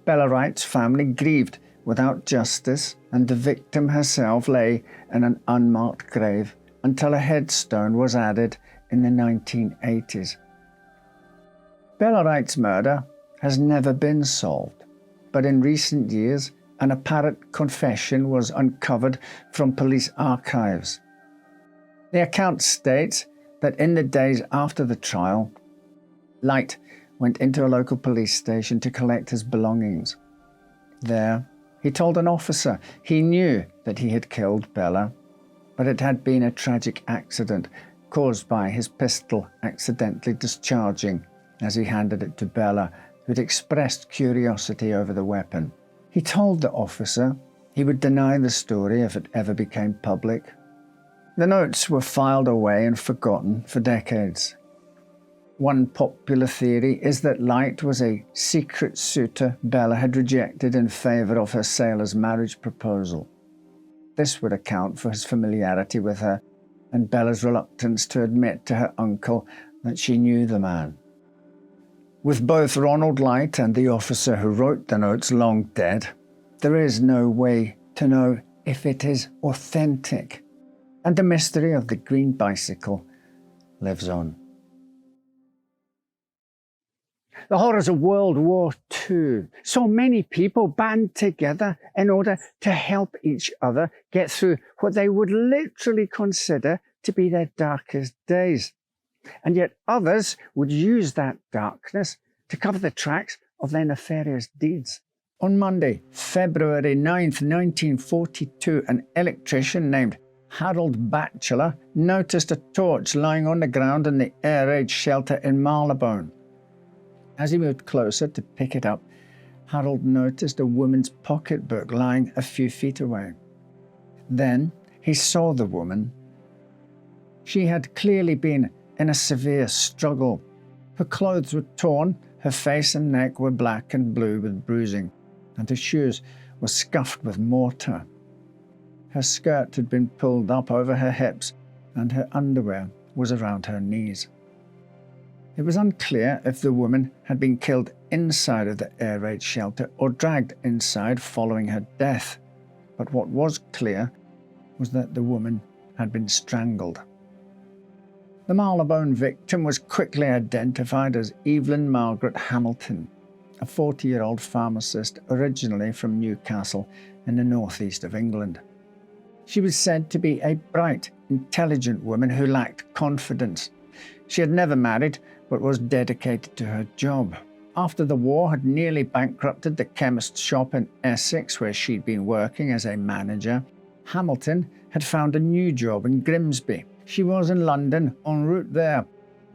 Bella Wright's family grieved without justice, and the victim herself lay in an unmarked grave until a headstone was added in the 1980s. Bella Wright's murder has never been solved, but in recent years, an apparent confession was uncovered from police archives. The account states that in the days after the trial, Wright went into a local police station to collect his belongings. There, he told an officer he knew that he had killed Bella, but it had been a tragic accident caused by his pistol accidentally discharging as he handed it to Bella, who'd expressed curiosity over the weapon. He told the officer he would deny the story if it ever became public. The notes were filed away and forgotten for decades. One popular theory is that Wright was a secret suitor Bella had rejected in favor of her sailor's marriage proposal. This would account for his familiarity with her and Bella's reluctance to admit to her uncle that she knew the man. With both Ronald Wright and the officer who wrote the notes long dead, there is no way to know if it is authentic, and the mystery of the green bicycle lives on. The horrors of World War II saw many people band together in order to help each other get through what they would literally consider to be their darkest days. And yet others would use that darkness to cover the tracks of their nefarious deeds. On Monday, February 9th, 1942, an electrician named Harold Batchelor noticed a torch lying on the ground in the air raid shelter in Marylebone. As he moved closer to pick it up, Harold noticed a woman's pocketbook lying a few feet away. Then he saw the woman. She had clearly been in a severe struggle. Her clothes were torn, her face and neck were black and blue with bruising, and her shoes were scuffed with mortar. Her skirt had been pulled up over her hips, and her underwear was around her knees. It was unclear if the woman had been killed inside of the air raid shelter or dragged inside following her death, but what was clear was that the woman had been strangled. The Marylebone victim was quickly identified as Evelyn Margaret Hamilton, a 40-year-old pharmacist originally from Newcastle in the northeast of England. She was said to be a bright, intelligent woman who lacked confidence. She had never married, but was dedicated to her job. After the war had nearly bankrupted the chemist's shop in Essex, where she'd been working as a manager, Hamilton had found a new job in Grimsby. She was in London, en route there,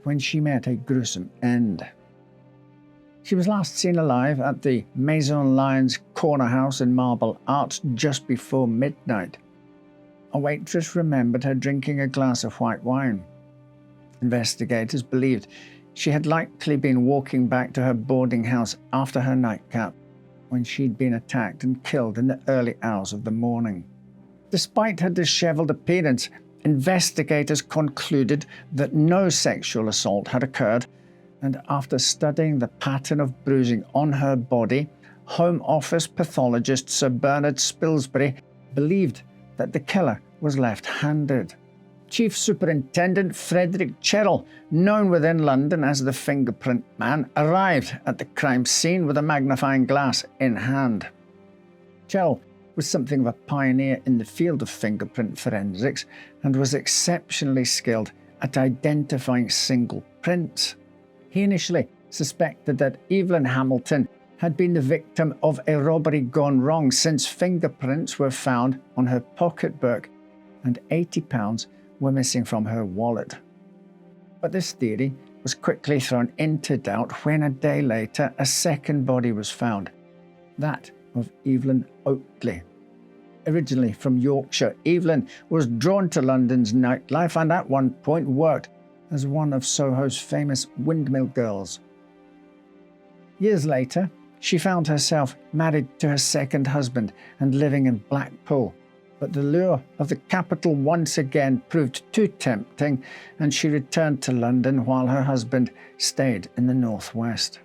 when she met a gruesome end. She was last seen alive at the Maison Lyons corner house in Marble Arch just before midnight. A waitress remembered her drinking a glass of white wine. Investigators believed she had likely been walking back to her boarding house after her nightcap when she'd been attacked and killed in the early hours of the morning. Despite her disheveled appearance, investigators concluded that no sexual assault had occurred, and after studying the pattern of bruising on her body, Home Office pathologist Sir Bernard Spilsbury believed that the killer was left-handed. Chief Superintendent Frederick, known within London as the Fingerprint Man, arrived at the crime scene with a magnifying glass in hand. Cherrell was something of a pioneer in the field of fingerprint forensics and was exceptionally skilled at identifying single prints. He initially suspected that Evelyn Hamilton had been the victim of a robbery gone wrong, since fingerprints were found on her pocketbook and £80 were missing from her wallet. But this theory was quickly thrown into doubt when a day later a second body was found, that of Evelyn Oakley. Originally from Yorkshire, Evelyn was drawn to London's nightlife and at one point worked as one of Soho's famous windmill girls. Years later, she found herself married to her second husband and living in Blackpool. But the lure of the capital once again proved too tempting, and she returned to London while her husband stayed in the northwest.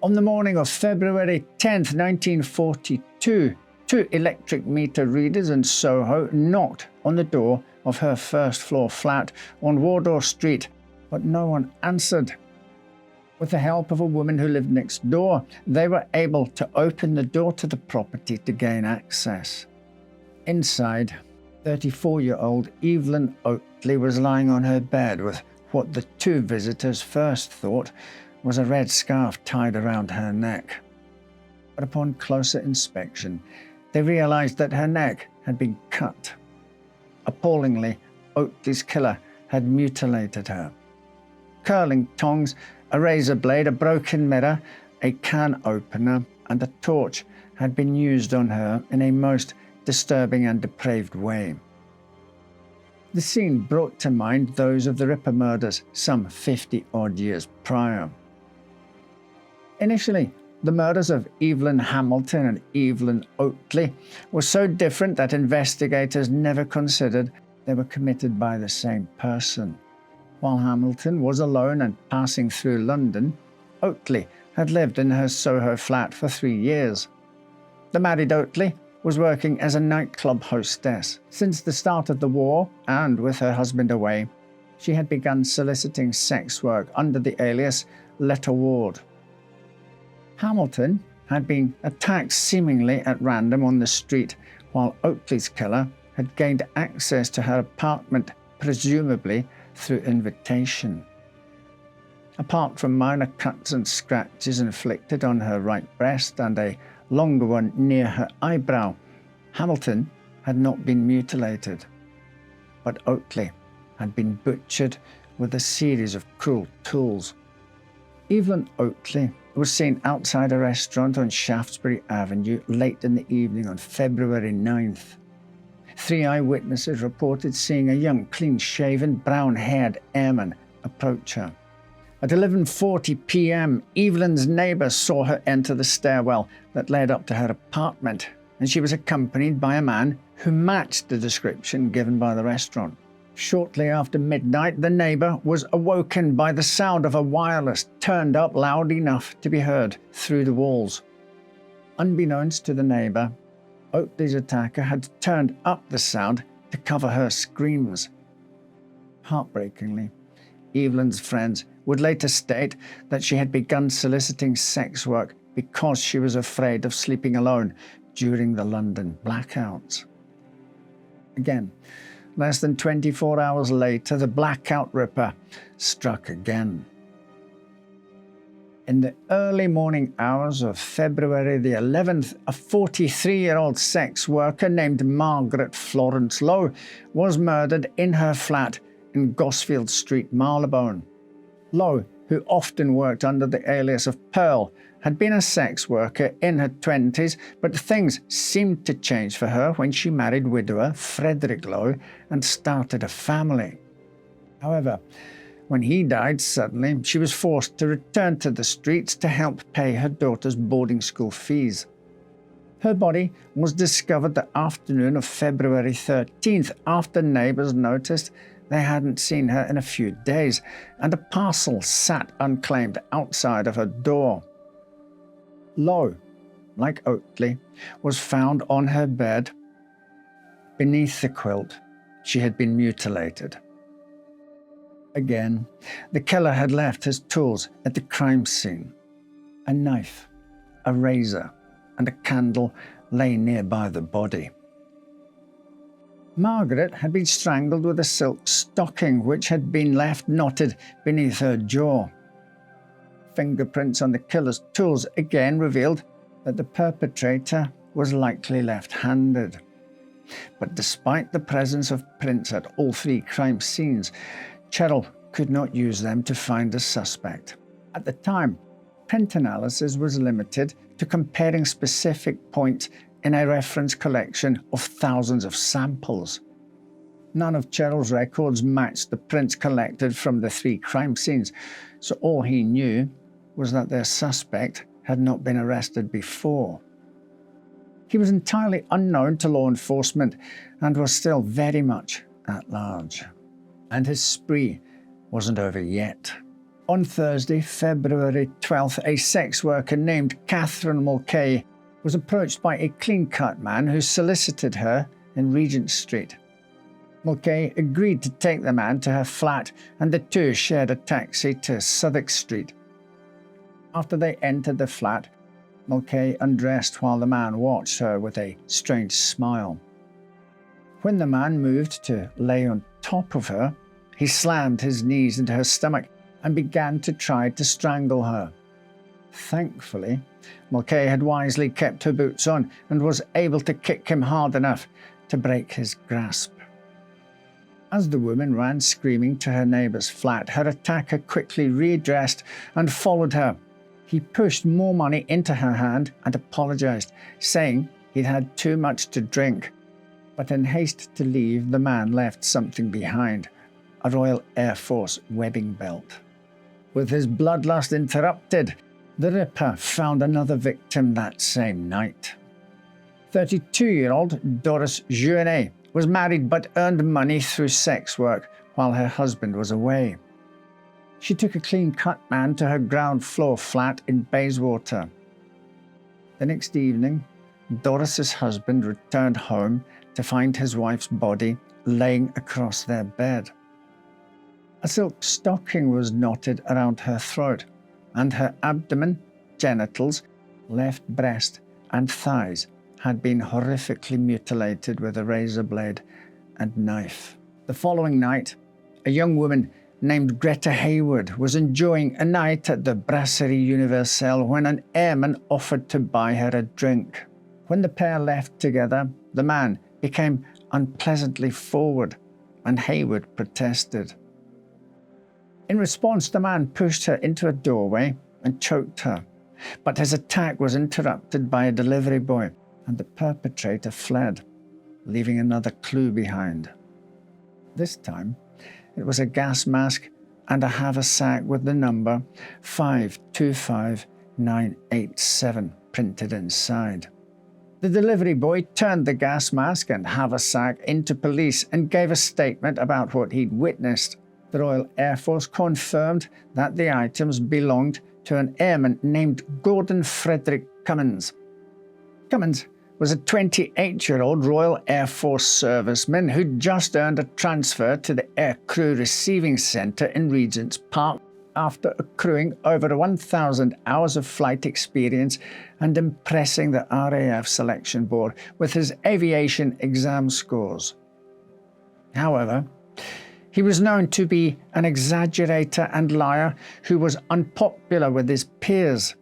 On the morning of February 10th, 1942, two electric meter readers in Soho knocked on the door of her first-floor flat on Wardour Street, but no one answered. With the help of a woman who lived next door, they were able to open the door to the property to gain access. Inside, 34-year-old Evelyn Oakley was lying on her bed with what the two visitors first thought was a red scarf tied around her neck. But upon closer inspection, they realized that her neck had been cut. Appallingly, Oakley's killer had mutilated her. Curling tongs, a razor blade, a broken mirror, a can opener, and a torch had been used on her in a most disturbing and depraved way. The scene brought to mind those of the Ripper murders some 50-odd years prior. Initially, the murders of Evelyn Hamilton and Evelyn Oakley were so different that investigators never considered they were committed by the same person. While Hamilton was alone and passing through London, Oakley had lived in her Soho flat for 3 years. The married Oakley was working as a nightclub hostess. Since the start of the war, and with her husband away, she had begun soliciting sex work under the alias Letta Ward. Hamilton had been attacked seemingly at random on the street, while Oakley's killer had gained access to her apartment, presumably through invitation. Apart from minor cuts and scratches inflicted on her right breast and a longer one near her eyebrow, Hamilton had not been mutilated. But Oakley had been butchered with a series of cruel tools. Evelyn Oakley was seen outside a restaurant on Shaftesbury Avenue late in the evening on February 9th. 3 eyewitnesses reported seeing a young, clean-shaven, brown-haired airman approach her. At 11:40 p.m, Evelyn's neighbour saw her enter the stairwell that led up to her apartment, and she was accompanied by a man who matched the description given by the restaurant. Shortly after midnight, the neighbour was awoken by the sound of a wireless turned up loud enough to be heard through the walls. Unbeknownst to the neighbour, Oakley's attacker had turned up the sound to cover her screams. Heartbreakingly, Evelyn's friends would later state that she had begun soliciting sex work because she was afraid of sleeping alone during the London blackouts. Again, less than 24 hours later, the Blackout Ripper struck again. In the early morning hours of February the 11th, a 43-year-old sex worker named Margaret Florence Lowe was murdered in her flat in Gosfield Street, Marylebone. Lowe, who often worked under the alias of Pearl, had been a sex worker in her 20s, but things seemed to change for her when she married widower Frederick Lowe and started a family. However, when he died suddenly, she was forced to return to the streets to help pay her daughter's boarding school fees. Her body was discovered the afternoon of February 13th after neighbours noticed they hadn't seen her in a few days, and a parcel sat unclaimed outside of her door. Lowe, like Oakley, was found on her bed. Beneath the quilt, she had been mutilated. Again, the killer had left his tools at the crime scene. A knife, a razor, and a candle lay nearby the body. Margaret had been strangled with a silk stocking which had been left knotted beneath her jaw. Fingerprints on the killer's tools again revealed that the perpetrator was likely left-handed. But despite the presence of prints at all three crime scenes, Cheryl could not use them to find a suspect. At the time, print analysis was limited to comparing specific points in a reference collection of thousands of samples. None of Cheryl's records matched the prints collected from the three crime scenes, so all he knew was that their suspect had not been arrested before. He was entirely unknown to law enforcement and was still very much at large. And his spree wasn't over yet. On Thursday, February 12th, a sex worker named Catherine Mulcahy was approached by a clean-cut man who solicited her in Regent Street. Mulcahy agreed to take the man to her flat, and the two shared a taxi to Southwark Street. After they entered the flat, Mulcahy undressed while the man watched her with a strange smile. When the man moved to lay on top of her, he slammed his knees into her stomach and began to try to strangle her. Thankfully, Mulcahy had wisely kept her boots on and was able to kick him hard enough to break his grasp. As the woman ran screaming to her neighbour's flat, her attacker quickly redressed and followed her. He pushed more money into her hand and apologised, saying he'd had too much to drink. But in haste to leave, the man left something behind, a Royal Air Force webbing belt. With his bloodlust interrupted, the Ripper found another victim that same night. 32-year-old Doris Juanet was married but earned money through sex work while her husband was away. She took a clean-cut man to her ground-floor flat in Bayswater. The next evening, Doris's husband returned home to find his wife's body laying across their bed. A silk stocking was knotted around her throat, and her abdomen, genitals, left breast, and thighs had been horrifically mutilated with a razor blade and knife. The following night, a young woman named Greta Hayward was enjoying a night at the Brasserie Universelle when an airman offered to buy her a drink. When the pair left together, the man became unpleasantly forward, and Hayward protested. In response, the man pushed her into a doorway and choked her, but his attack was interrupted by a delivery boy, and the perpetrator fled, leaving another clue behind. This time, it was a gas mask and a haversack with the number 525987 printed inside. The delivery boy turned the gas mask and haversack into police and gave a statement about what he'd witnessed. The Royal Air Force confirmed that the items belonged to an airman named Gordon Frederick Cummins. Cummins was a 28-year-old Royal Air Force serviceman who'd just earned a transfer to the Aircrew Receiving Centre in Regent's Park after accruing over 1,000 hours of flight experience and impressing the RAF Selection Board with his aviation exam scores. However, he was known to be an exaggerator and liar who was unpopular with his peers.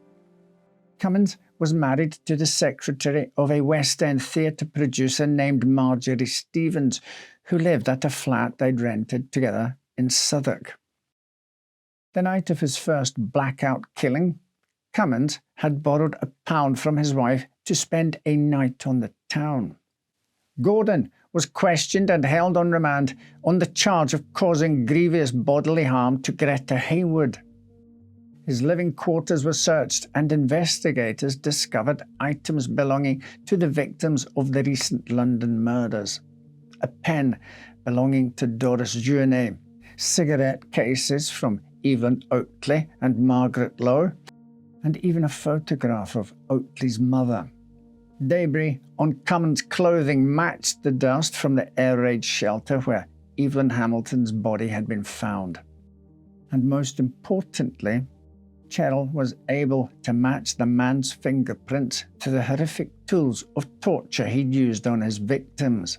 Cummins was married to the secretary of a West End theatre producer named Marjorie Stevens, who lived at a flat they'd rented together in Southwark. The night of his first Blackout killing, Cummins had borrowed £1 from his wife to spend a night on the town. Gordon was questioned and held on remand on the charge of causing grievous bodily harm to Greta Haywood. His living quarters were searched and investigators discovered items belonging to the victims of the recent London murders. A pen belonging to Doris Journey, cigarette cases from Evelyn Oakley and Margaret Lowe, and even a photograph of Oakley's mother. Debris on Cummins' clothing matched the dust from the air raid shelter where Evelyn Hamilton's body had been found. And most importantly, Cheryl was able to match the man's fingerprints to the horrific tools of torture he'd used on his victims.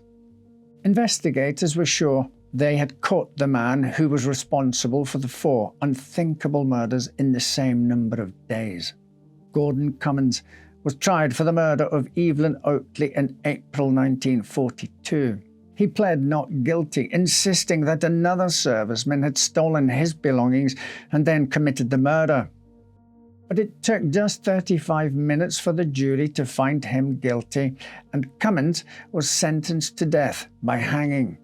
Investigators were sure they had caught the man who was responsible for the 4 unthinkable murders in the same number of days. Gordon Cummins was tried for the murder of Evelyn Oakley in April 1942. He pled not guilty, insisting that another serviceman had stolen his belongings and then committed the murder. But it took just 35 minutes for the jury to find him guilty, and Cummins was sentenced to death by hanging.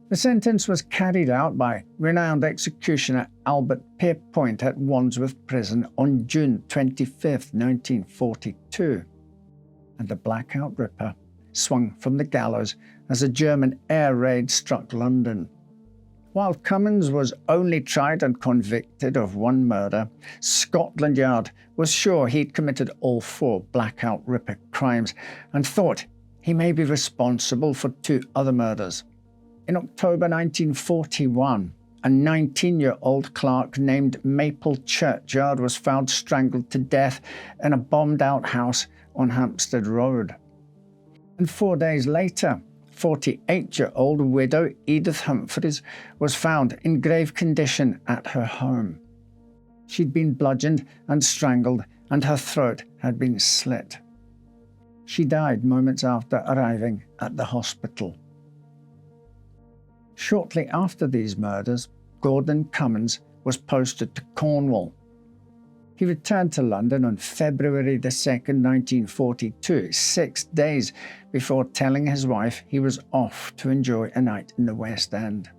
The sentence was carried out by renowned executioner Albert Pierpoint at Wandsworth Prison on June 25, 1942. And the Blackout Ripper swung from the gallows as a German air raid struck London. While Cummins was only tried and convicted of 1 murder, Scotland Yard was sure he'd committed all 4 Blackout Ripper crimes and thought he may be responsible for 2 other murders. In October 1941, a 19-year-old clerk named Maple Churchyard was found strangled to death in a bombed-out house on Hampstead Road. And 4 days later, 48-year-old widow Edith Humphreys was found in grave condition at her home. She'd been bludgeoned and strangled, and her throat had been slit. She died moments after arriving at the hospital. Shortly after these murders, Gordon Cummins was posted to Cornwall. He returned to London on February 2, 1942, 6 days before telling his wife he was off to enjoy a night in the West End.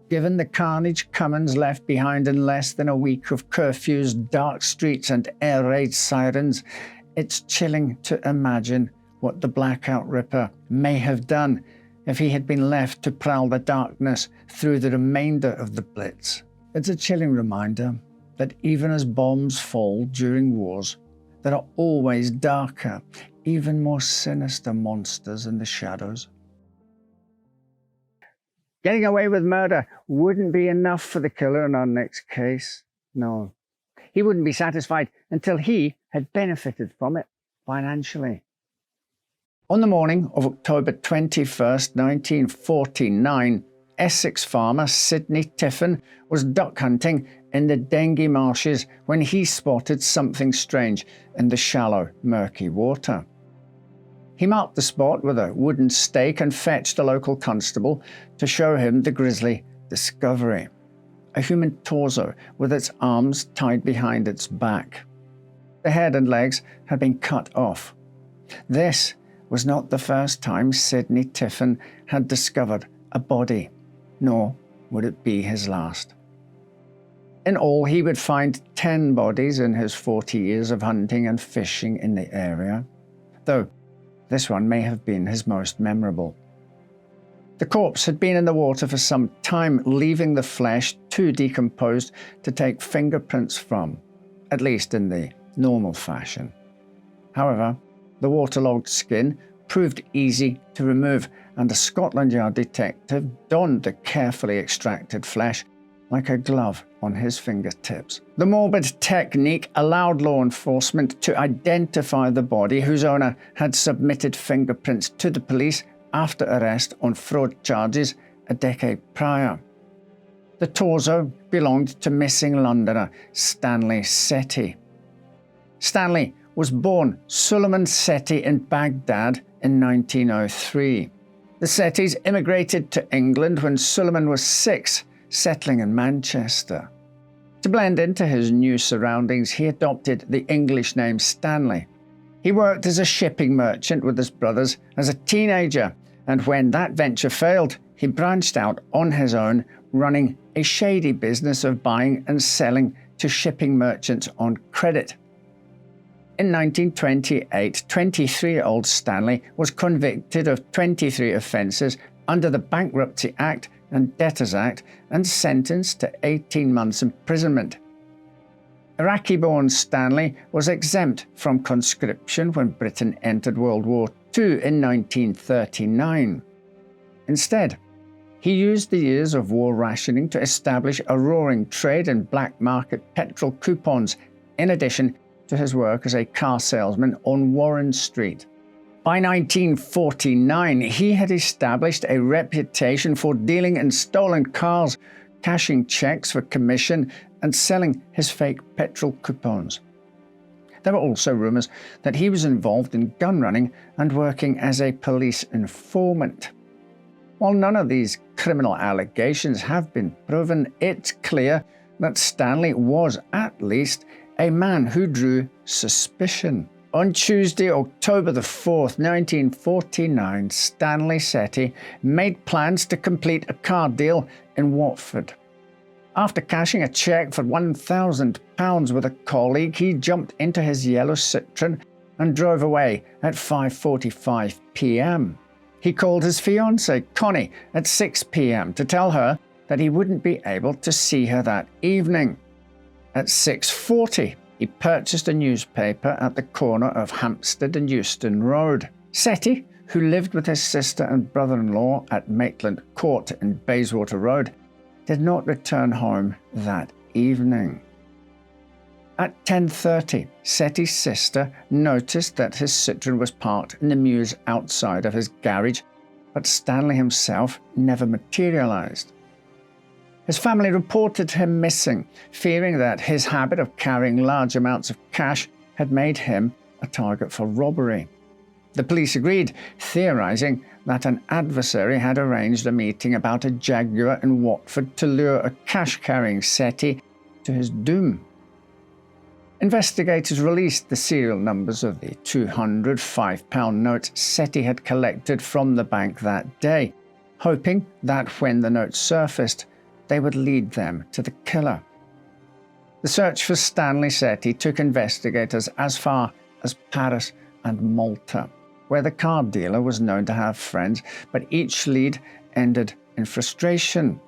Given the carnage Cummins left behind in less than a week of curfews, dark streets and air raid sirens, it's chilling to imagine what the Blackout Ripper may have done if he had been left to prowl the darkness through the remainder of the Blitz. It's a chilling reminder that even as bombs fall during wars, there are always darker, even more sinister monsters in the shadows. Getting away with murder wouldn't be enough for the killer in our next case. No, he wouldn't be satisfied until he had benefited from it financially. On the morning of October 21st, 1949, Essex farmer Sidney Tiffin was duck hunting in the Dengie marshes when he spotted something strange in the shallow, murky water. He marked the spot with a wooden stake and fetched a local constable to show him the grisly discovery: a human torso with its arms tied behind its back. The head and legs had been cut off. This was not the first time Sidney Tiffin had discovered a body, nor would it be his last. In all, he would find 10 bodies in his 40 years of hunting and fishing in the area, though This one may have been his most memorable. The corpse had been in the water for some time, leaving the flesh too decomposed to take fingerprints from, at least in the normal fashion. However, the waterlogged skin proved easy to remove, and the Scotland Yard detective donned the carefully extracted flesh like a glove on his fingertips. The morbid technique allowed law enforcement to identify the body, whose owner had submitted fingerprints to the police after arrest on fraud charges a decade prior. The torso belonged to missing Londoner Stanley Sethi. Stanley was born Suleiman Sethi in Baghdad in 1903. The Sethis immigrated to England when Suleiman was 6, settling in Manchester. To blend into his new surroundings, he adopted the English name Stanley. He worked as a shipping merchant with his brothers as a teenager, and when that venture failed, he branched out on his own, running a shady business of buying and selling to shipping merchants on credit. In 1928, 23-year-old Stanley was convicted of 23 offences under the Bankruptcy Act and Debtors Act and sentenced to 18 months imprisonment. Iraqi-born Stanley was exempt from conscription when Britain entered World War II in 1939. Instead, he used the years of war rationing to establish a roaring trade in black market petrol coupons, in addition to his work as a car salesman on Warren Street. By 1949, he had established a reputation for dealing in stolen cars, cashing checks for commission, and selling his fake petrol coupons. There were also rumours that he was involved in gun running and working as a police informant. While none of these criminal allegations have been proven, it's clear that Stanley was, at least, a man who drew suspicion. On Tuesday, October the 4th, 1949, Stanley Sethi made plans to complete a car deal in Watford. After cashing a cheque for £1,000 with a colleague, he jumped into his yellow Citroen and drove away at 5:45 p.m. He called his fiancée, Connie, at 6 p.m. to tell her that he wouldn't be able to see her that evening. At 6:40, he purchased a newspaper at the corner of Hampstead and Euston Road. Sethi, who lived with his sister and brother-in-law at Maitland Court in Bayswater Road, did not return home that evening. At 10:30, Sethi's sister noticed that his Citroen was parked in the mews outside of his garage, but Stanley himself never materialized. His family reported him missing, fearing that his habit of carrying large amounts of cash had made him a target for robbery. The police agreed, theorizing that an adversary had arranged a meeting about a Jaguar in Watford to lure a cash-carrying Sethi to his doom. Investigators released the serial numbers of the 200 £5 notes Sethi had collected from the bank that day, hoping that when the notes surfaced, they would lead them to the killer. The search for Stanley Sethi took investigators as far as Paris and Malta, where the car dealer was known to have friends, but each lead ended in frustration.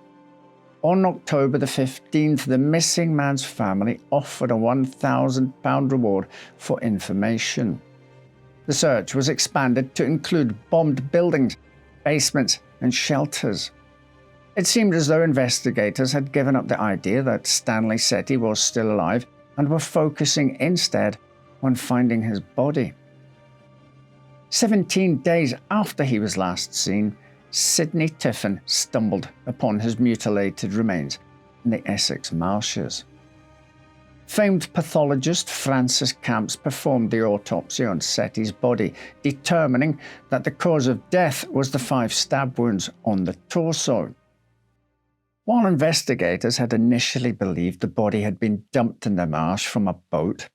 On October the 15th, the missing man's family offered a £1,000 reward for information. The search was expanded to include bombed buildings, basements, and shelters. It seemed as though investigators had given up the idea that Stanley Sethi was still alive and were focusing instead on finding his body. 17 days after he was last seen, Sidney Tiffin stumbled upon his mutilated remains in the Essex marshes. Famed pathologist Francis Camps performed the autopsy on Sethi's body, determining that the cause of death was the 5 stab wounds on the torso. While investigators had initially believed the body had been dumped in the marsh from a boat,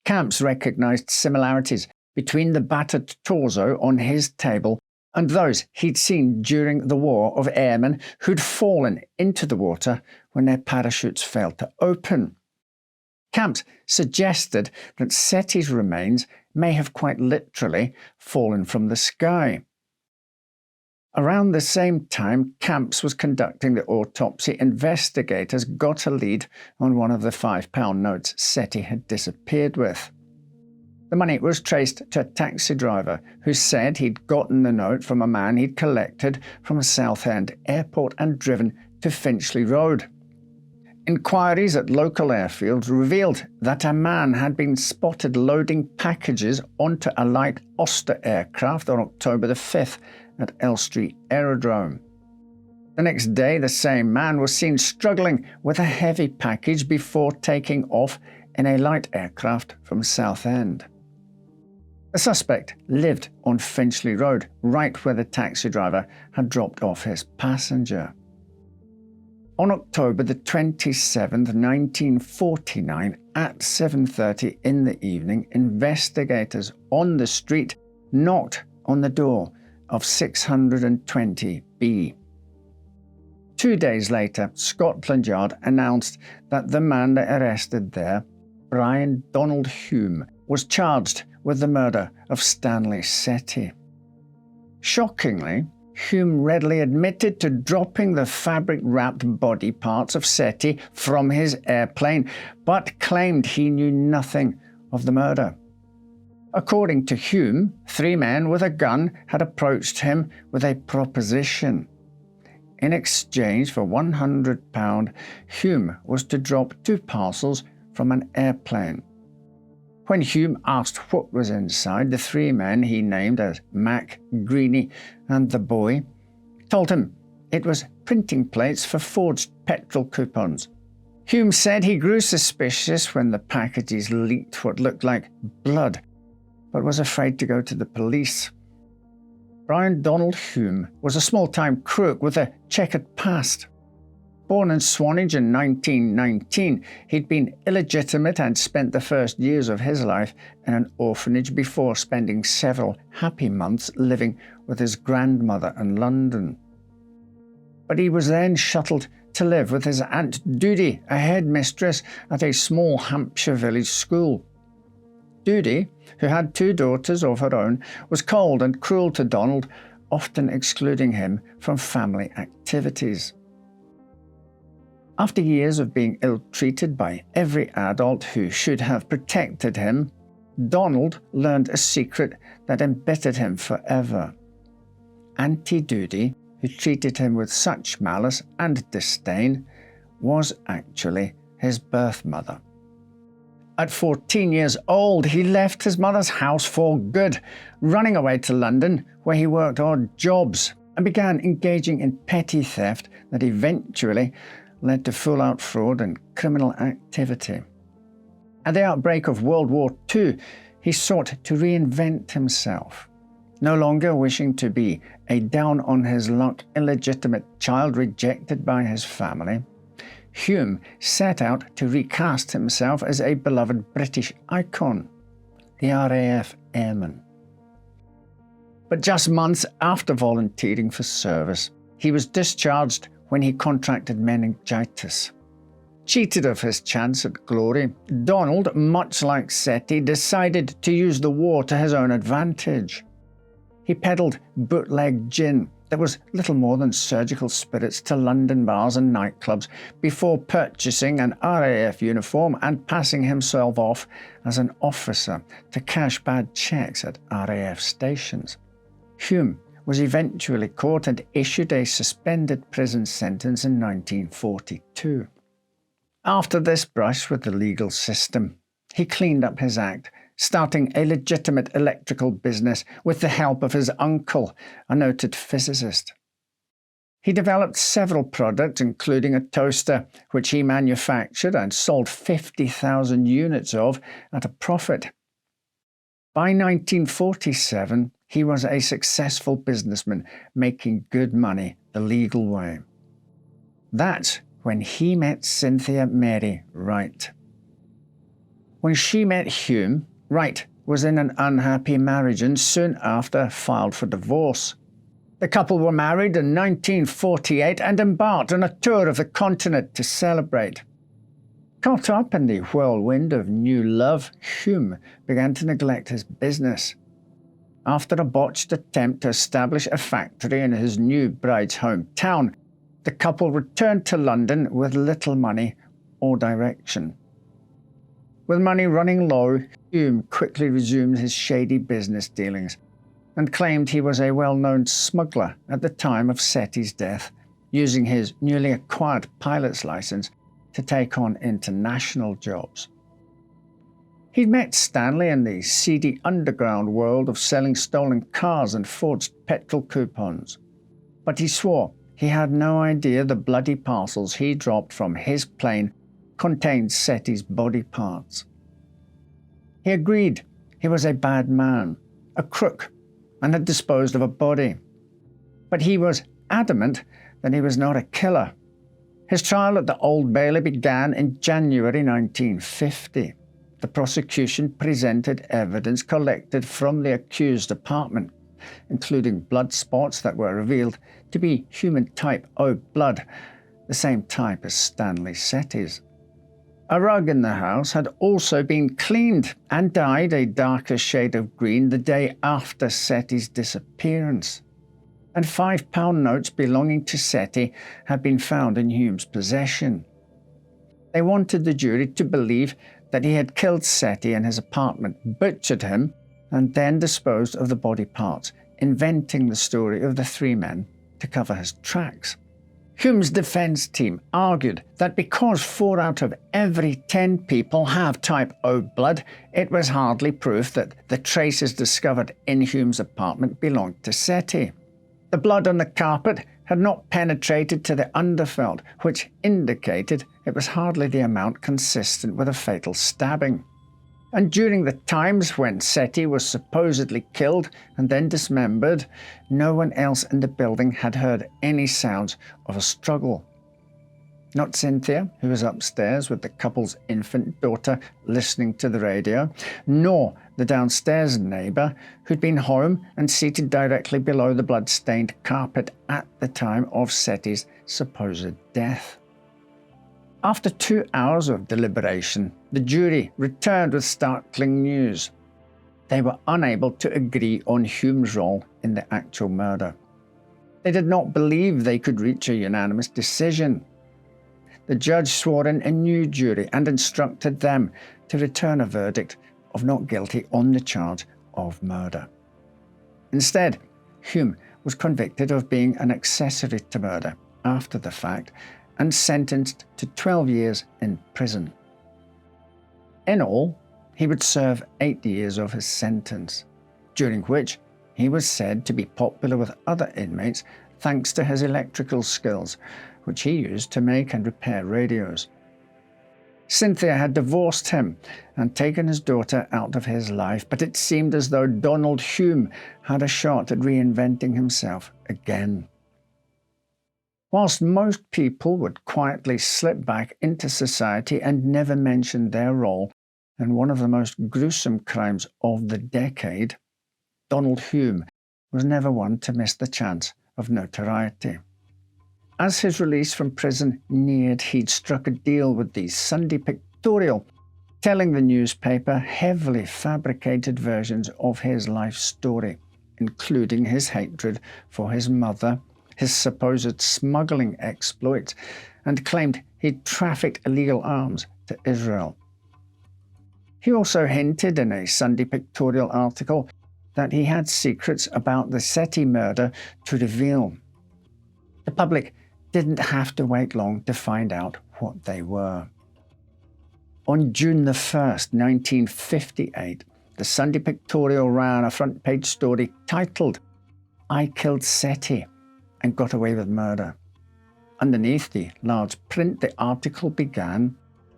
Camps recognized similarities between the battered torso on his table and those he'd seen during the war of airmen who'd fallen into the water when their parachutes failed to open. Camps suggested that Sethi's remains may have quite literally fallen from the sky. Around the same time Camps was conducting the autopsy, investigators got a lead on one of the £5 notes SETI had disappeared with. The money was traced to a taxi driver who said he'd gotten the note from a man he'd collected from Southend Airport and driven to Finchley Road. Inquiries at local airfields revealed that a man had been spotted loading packages onto a light Oster aircraft on October the 5th at Elstree Aerodrome. The next day, the same man was seen struggling with a heavy package before taking off in a light aircraft from Southend. The suspect lived on Finchley Road, right where the taxi driver had dropped off his passenger. On October the 27th, 1949, at 7:30 in the evening, investigators on the street knocked on the door of 620B. 2 days later, Scotland Yard announced that the man they arrested there, Brian Donald Hume, was charged with the murder of Stanley SETI. Shockingly, Hume readily admitted to dropping the fabric-wrapped body parts of SETI from his airplane, but claimed he knew nothing of the murder. According to Hume, 3 men with a gun had approached him with a proposition. In exchange for £100, Hume was to drop 2 parcels from an airplane. When Hume asked what was inside, the 3 men he named as Mac, Greenie and the boy told him it was printing plates for forged petrol coupons. Hume said he grew suspicious when the packages leaked what looked like blood, but was afraid to go to the police. Brian Donald Hume was a small-time crook with a checkered past. Born in Swanage in 1919, he'd been illegitimate and spent the first years of his life in an orphanage before spending several happy months living with his grandmother in London. But he was then shuttled to live with his Aunt Doody, a headmistress at a small Hampshire village school. Doody, who had 2 daughters of her own, was cold and cruel to Donald, often excluding him from family activities. After years of being ill-treated by every adult who should have protected him, Donald learned a secret that embittered him forever. Auntie Doody, who treated him with such malice and disdain, was actually his birth mother. At 14 years old, he left his mother's house for good, running away to London, where he worked odd jobs and began engaging in petty theft that eventually led to full-out fraud and criminal activity. At the outbreak of World War II, he sought to reinvent himself. No longer wishing to be a down-on-his-luck illegitimate child rejected by his family, Hume set out to recast himself as a beloved British icon, the RAF airman. But just months after volunteering for service, he was discharged when he contracted meningitis. Cheated of his chance at glory, Donald, much like SETI, decided to use the war to his own advantage. He peddled bootleg gin that was little more than surgical spirits to London bars and nightclubs before purchasing an RAF uniform and passing himself off as an officer to cash bad checks at RAF stations. Hume was eventually caught and issued a suspended prison sentence in 1942. After this brush with the legal system, he cleaned up his act, starting a legitimate electrical business with the help of his uncle, a noted physicist. He developed several products, including a toaster, which he manufactured and sold 50,000 units of at a profit. By 1947, he was a successful businessman, making good money the legal way. That's when he met Cynthia Mary Wright. When she met Hume, Wright was in an unhappy marriage and soon after filed for divorce. The couple were married in 1948 and embarked on a tour of the continent to celebrate. Caught up in the whirlwind of new love, Hume began to neglect his business. After a botched attempt to establish a factory in his new bride's hometown, the couple returned to London with little money or direction. With money running low, Hume quickly resumed his shady business dealings and claimed he was a well-known smuggler at the time of Setti's death, using his newly acquired pilot's license to take on international jobs. He'd met Stanley in the seedy underground world of selling stolen cars and forged petrol coupons, but he swore he had no idea the bloody parcels he dropped from his plane contained Setti's body parts. He agreed he was a bad man, a crook, and had disposed of a body, but he was adamant that he was not a killer. His trial at the Old Bailey began in January 1950. The prosecution presented evidence collected from the accused's apartment, including blood spots that were revealed to be human type O blood, the same type as Stanley Setti's. A rug in the house had also been cleaned and dyed a darker shade of green the day after Setti's disappearance, and £5 notes belonging to Setti had been found in Hume's possession. They wanted the jury to believe that he had killed Setti in his apartment, butchered him, and then disposed of the body parts, inventing the story of the three men to cover his tracks. Hume's defense team argued that because 4 out of every 10 people have type O blood, it was hardly proof that the traces discovered in Hume's apartment belonged to Setti. The blood on the carpet had not penetrated to the underfelt, which indicated it was hardly the amount consistent with a fatal stabbing. And during the times when Setti was supposedly killed and then dismembered, no one else in the building had heard any sounds of a struggle. Not Cynthia, who was upstairs with the couple's infant daughter listening to the radio, nor the downstairs neighbour who'd been home and seated directly below the blood-stained carpet at the time of Setti's supposed death. After 2 hours of deliberation, the jury returned with startling news. They were unable to agree on Hume's role in the actual murder. They did not believe they could reach a unanimous decision. The judge swore in a new jury and instructed them to return a verdict of not guilty on the charge of murder. Instead, Hume was convicted of being an accessory to murder after the fact and sentenced to 12 years in prison. In all, he would serve 8 years of his sentence, during which he was said to be popular with other inmates thanks to his electrical skills, which he used to make and repair radios. Cynthia had divorced him and taken his daughter out of his life, but it seemed as though Donald Hume had a shot at reinventing himself again. Whilst most people would quietly slip back into society and never mention their role in one of the most gruesome crimes of the decade, Donald Hume was never one to miss the chance of notoriety. As his release from prison neared, he'd struck a deal with the Sunday Pictorial, telling the newspaper heavily fabricated versions of his life story, including his hatred for his mother, his supposed smuggling exploits, and claimed he'd trafficked illegal arms to Israel. He also hinted in a Sunday Pictorial article that he had secrets about the Setti murder to reveal. The public didn't have to wait long to find out what they were. On June the 1st, 1958, the Sunday Pictorial ran a front-page story titled, "I Killed Setti and Got Away with Murder." Underneath the large print, the article began,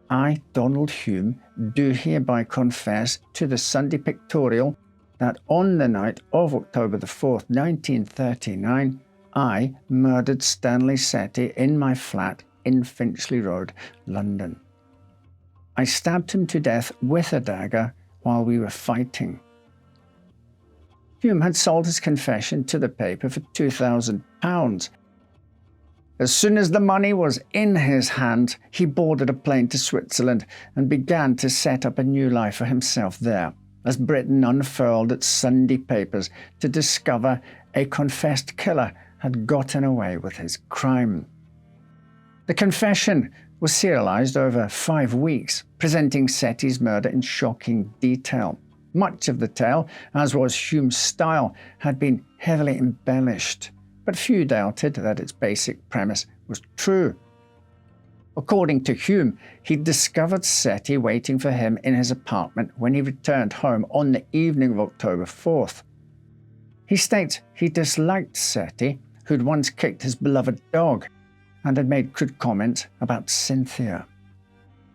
"I, Donald Hume, do hereby confess to the Sunday Pictorial that on the night of October the 4th, 1939, I murdered Stanley Setti in my flat in Finchley Road, London. I stabbed him to death with a dagger while we were fighting." Hume had sold his confession to the paper for £2,000. As soon as the money was in his hand, he boarded a plane to Switzerland and began to set up a new life for himself there, as Britain unfurled its Sunday papers to discover a confessed killer had gotten away with his crime. The confession was serialized over 5 weeks, presenting Setti's murder in shocking detail. Much of the tale, as was Hume's style, had been heavily embellished, but few doubted that its basic premise was true. According to Hume, he discovered Setti waiting for him in his apartment when he returned home on the evening of October 4th. He states he disliked Setti, who'd once kicked his beloved dog, and had made crude comments about Cynthia.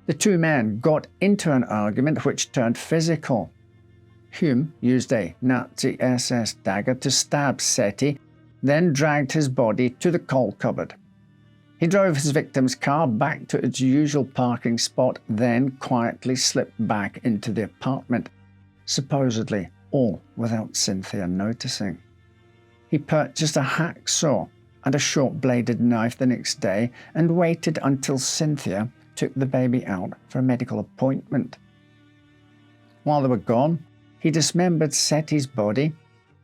The two men got into an argument which turned physical. Hume used a Nazi SS dagger to stab Setti, then dragged his body to the coal cupboard. He drove his victim's car back to its usual parking spot, then quietly slipped back into the apartment, supposedly all without Cynthia noticing. He purchased a hacksaw and a short-bladed knife the next day and waited until Cynthia took the baby out for a medical appointment. While they were gone, he dismembered Setti's body,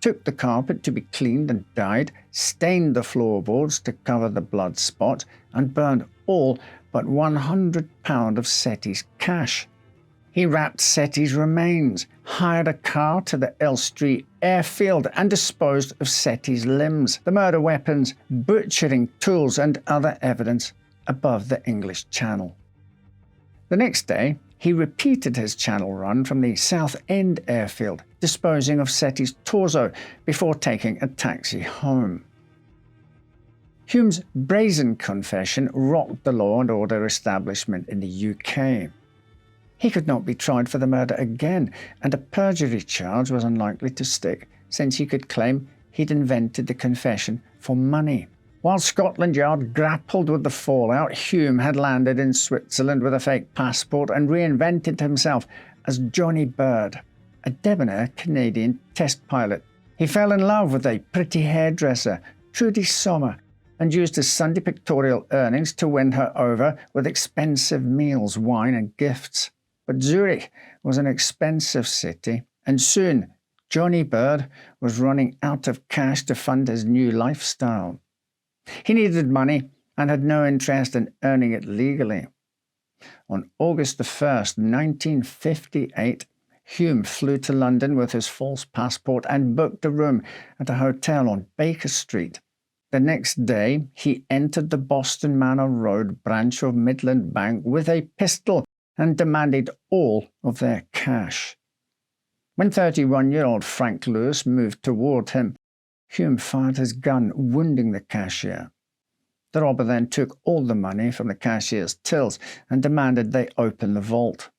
took the carpet to be cleaned and dyed, stained the floorboards to cover the blood spot, and burned all but £100 of Setti's cash. He wrapped Setti's remains, hired a car to the Elstree airfield, and disposed of Setti's limbs, the murder weapons, butchering tools, and other evidence above the English Channel. The next day, he repeated his Channel run from the South End airfield, disposing of Setti's torso before taking a taxi home. Hume's brazen confession rocked the law and order establishment in the UK. He could not be tried for the murder again, and a perjury charge was unlikely to stick, since he could claim he'd invented the confession for money. While Scotland Yard grappled with the fallout, Hume had landed in Switzerland with a fake passport and reinvented himself as Johnny Bird, a debonair Canadian test pilot. He fell in love with a pretty hairdresser, Trudy Sommer, and used his Sunday pictorial earnings to win her over with expensive meals, wine, and gifts. But Zurich was an expensive city, and soon Johnny Bird was running out of cash to fund his new lifestyle. He needed money and had no interest in earning it legally. On August 1st, 1958, Hume flew to London with his false passport and booked a room at a hotel on Baker Street. The next day, he entered the Boston Manor Road branch of Midland Bank with a pistol and demanded all of their cash. When 31-year-old Frank Lewis moved toward him, Hume fired his gun, wounding the cashier. The robber then took all the money from the cashier's tills and demanded they open the vault.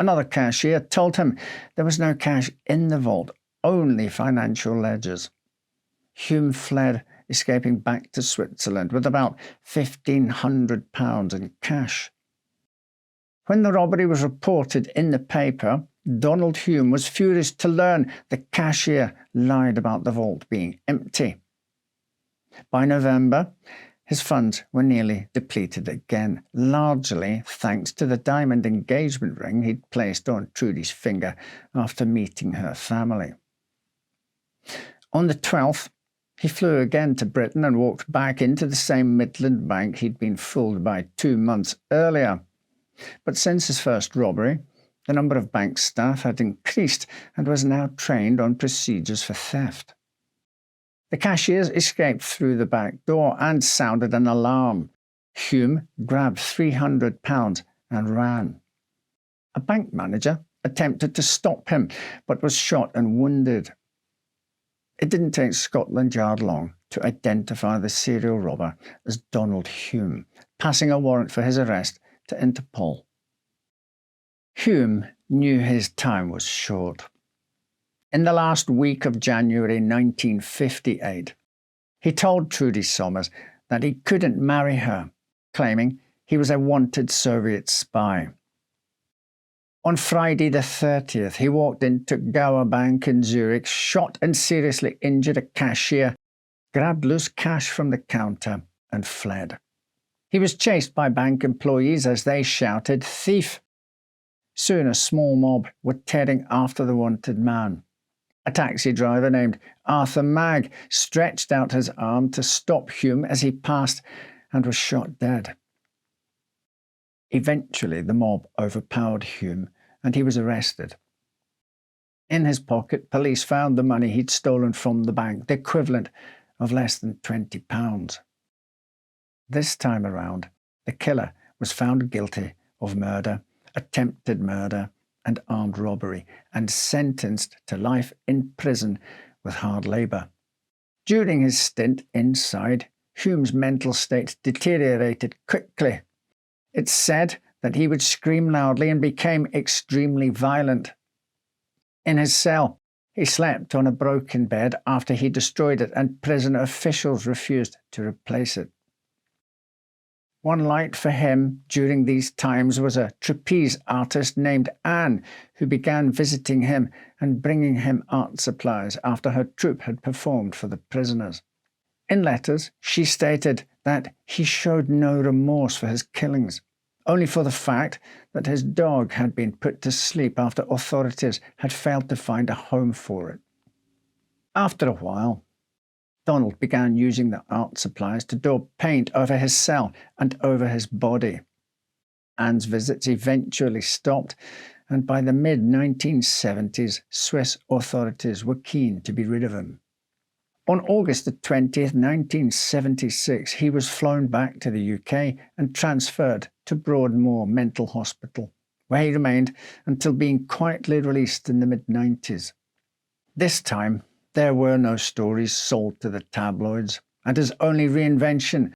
Another cashier told him there was no cash in the vault, only financial ledgers. Hume fled, escaping back to Switzerland with about £1,500 in cash. When the robbery was reported in the paper, Donald Hume was furious to learn the cashier lied about the vault being empty. By November, his funds were nearly depleted again, largely thanks to the diamond engagement ring he'd placed on Trudy's finger after meeting her family. On the 12th, he flew again to Britain and walked back into the same Midland bank he'd been fooled by 2 months earlier. But since his first robbery, the number of bank staff had increased and was now trained on procedures for theft. The cashiers escaped through the back door and sounded an alarm. Hume grabbed £300 and ran. A bank manager attempted to stop him, but was shot and wounded. It didn't take Scotland Yard long to identify the serial robber as Donald Hume, passing a warrant for his arrest to Interpol. Hume knew his time was short. In the last week of January 1958, he told Trudy Sommers that he couldn't marry her, claiming he was a wanted Soviet spy. On Friday the 30th, he walked into Gower Bank in Zurich, shot and seriously injured a cashier, grabbed loose cash from the counter, and fled. He was chased by bank employees as they shouted, "Thief!" Soon a small mob were tearing after the wanted man. A taxi driver named Arthur Magg stretched out his arm to stop Hume as he passed and was shot dead. Eventually, the mob overpowered Hume and he was arrested. In his pocket, police found the money he'd stolen from the bank, the equivalent of less than £20. This time around, the killer was found guilty of murder, attempted murder, and armed robbery, and sentenced to life in prison with hard labour. During his stint inside, Hume's mental state deteriorated quickly. It's said that he would scream loudly and became extremely violent. In his cell, he slept on a broken bed after he destroyed it, and prison officials refused to replace it. One light for him during these times was a trapeze artist named Anne, who began visiting him and bringing him art supplies after her troupe had performed for the prisoners. In letters, she stated that he showed no remorse for his killings, only for the fact that his dog had been put to sleep after authorities had failed to find a home for it. After a while, Donald began using the art supplies to daub paint over his cell and over his body. Anne's visits eventually stopped, and by the mid-1970s, Swiss authorities were keen to be rid of him. On August 20th, 1976, he was flown back to the UK and transferred to Broadmoor Mental Hospital, where he remained until being quietly released in the mid-90s. This time, there were no stories sold to the tabloids, and his only reinvention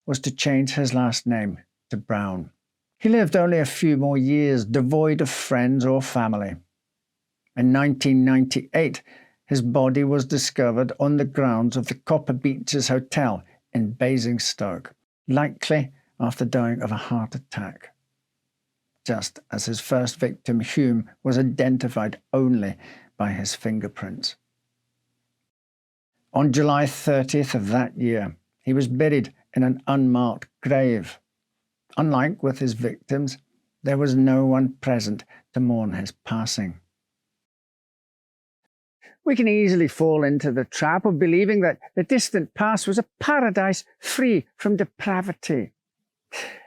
was to change his last name to Brown. He lived only a few more years, devoid of friends or family. In 1998, his body was discovered on the grounds of the Copper Beeches Hotel in Basingstoke, likely after dying of a heart attack. Just as his first victim, Hume, was identified only by his fingerprints. On July 30th of that year, he was buried in an unmarked grave. Unlike with his victims, there was no one present to mourn his passing. We can easily fall into the trap of believing that the distant past was a paradise free from depravity.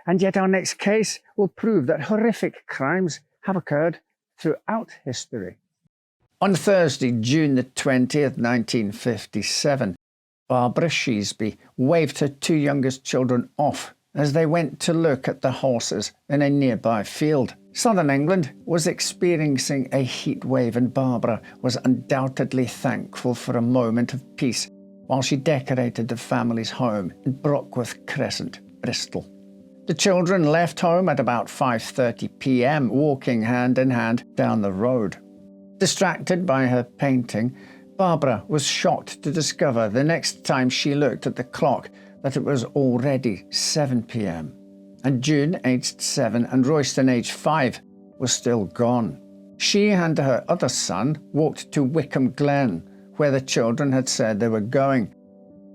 And yet our next case will prove that horrific crimes have occurred throughout history. On Thursday, June the 20th, 1957, Barbara Sheasby waved her two youngest children off as they went to look at the horses in a nearby field. Southern England was experiencing a heat wave, and Barbara was undoubtedly thankful for a moment of peace while she decorated the family's home in Brockworth Crescent, Bristol. The children left home at about 5:30 p.m, walking hand in hand down the road. Distracted by her painting, Barbara was shocked to discover the next time she looked at the clock that it was already 7 p.m. And June, aged 7, and Royston, aged 5, was still gone. She and her other son walked to Wickham Glen, where the children had said they were going,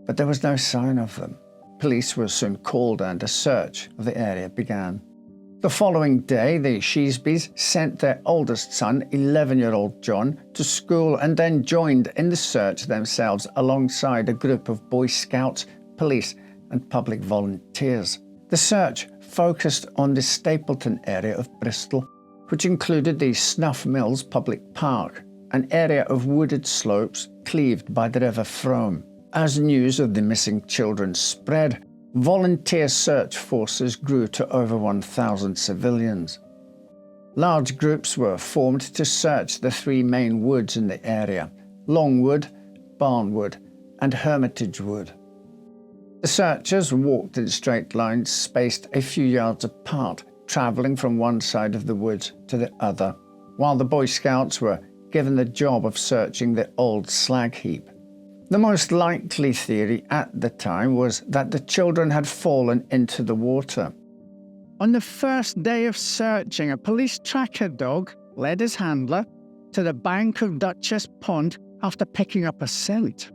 but there was no sign of them. Police were soon called and a search of the area began. The following day, the Sheasbys sent their oldest son, 11-year-old John, to school and then joined in the search themselves alongside a group of Boy Scouts, police and public volunteers. The search focused on the Stapleton area of Bristol, which included the Snuff Mills Public Park, an area of wooded slopes cleaved by the River Frome. As news of the missing children spread, volunteer search forces grew to over 1,000 civilians. Large groups were formed to search the three main woods in the area: Longwood, Barnwood, and Hermitage Wood. The searchers walked in straight lines spaced a few yards apart, travelling from one side of the woods to the other, while the Boy Scouts were given the job of searching the old slag heap. The most likely theory at the time was that the children had fallen into the water. On the first day of searching, a police tracker dog led his handler to the bank of Duchess Pond after picking up a scent.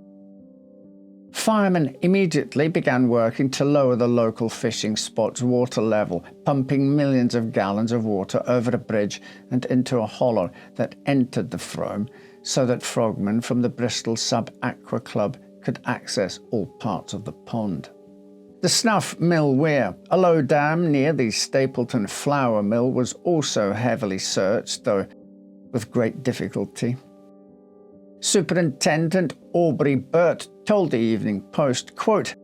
Firemen immediately began working to lower the local fishing spot's water level, pumping millions of gallons of water over a bridge and into a hollow that entered the Frome so that frogmen from the Bristol Sub-Aqua Club could access all parts of the pond. The Snuff Mill Weir, a low dam near the Stapleton Flour Mill, was also heavily searched, though with great difficulty. Superintendent Aubrey Burt told the Evening Post, quote,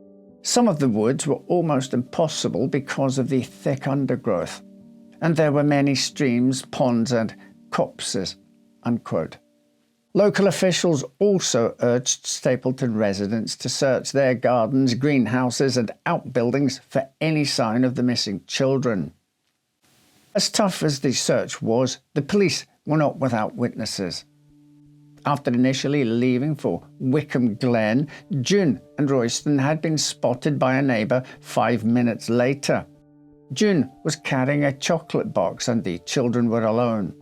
"Some of the woods were almost impossible because of the thick undergrowth, and there were many streams, ponds and copses," unquote. Local officials also urged Stapleton residents to search their gardens, greenhouses and outbuildings for any sign of the missing children. As tough as the search was, the police were not without witnesses. After initially leaving for Wickham Glen, June and Royston had been spotted by a neighbour 5 minutes later. June was carrying a chocolate box and the children were alone.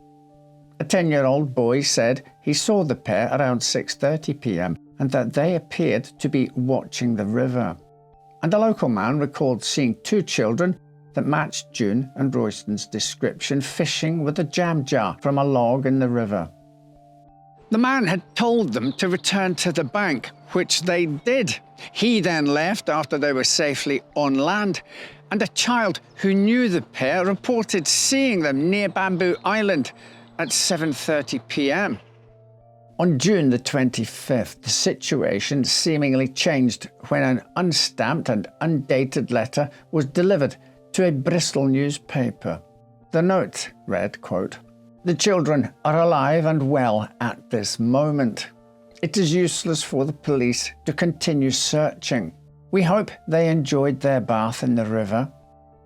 A 10-year-old boy said he saw the pair around 6:30 p.m. and that they appeared to be watching the river. And a local man recalled seeing 2 children that matched June and Royston's description fishing with a jam jar from a log in the river. The man had told them to return to the bank, which they did. He then left after they were safely on land, and a child who knew the pair reported seeing them near Bamboo Island at 7:30 p.m. On June the 25th, the situation seemingly changed when an unstamped and undated letter was delivered to a Bristol newspaper. The note read, quote, "The children are alive and well at this moment. It is useless for the police to continue searching. We hope they enjoyed their bath in the river.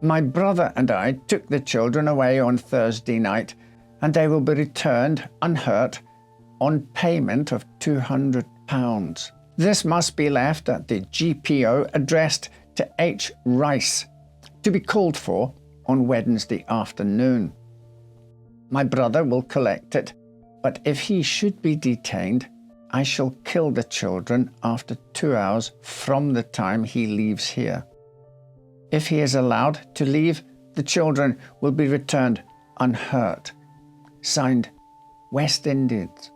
My brother and I took the children away on Thursday night, and they will be returned unhurt on payment of £200. This must be left at the GPO addressed to H. Rice, to be called for on Wednesday afternoon. My brother will collect it, but if he should be detained, I shall kill the children after 2 hours from the time he leaves here. If he is allowed to leave, the children will be returned unhurt. Signed, West Indians,"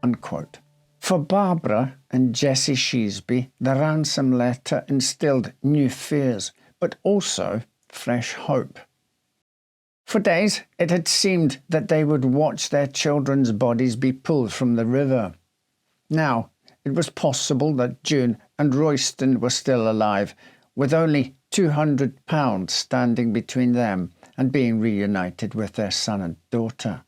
unquote. For Barbara and Jessie Sheasby, the ransom letter instilled new fears, but also fresh hope. For days, it had seemed that they would watch their children's bodies be pulled from the river. Now, it was possible that June and Royston were still alive, with only £200 standing between them and being reunited with their son and daughter.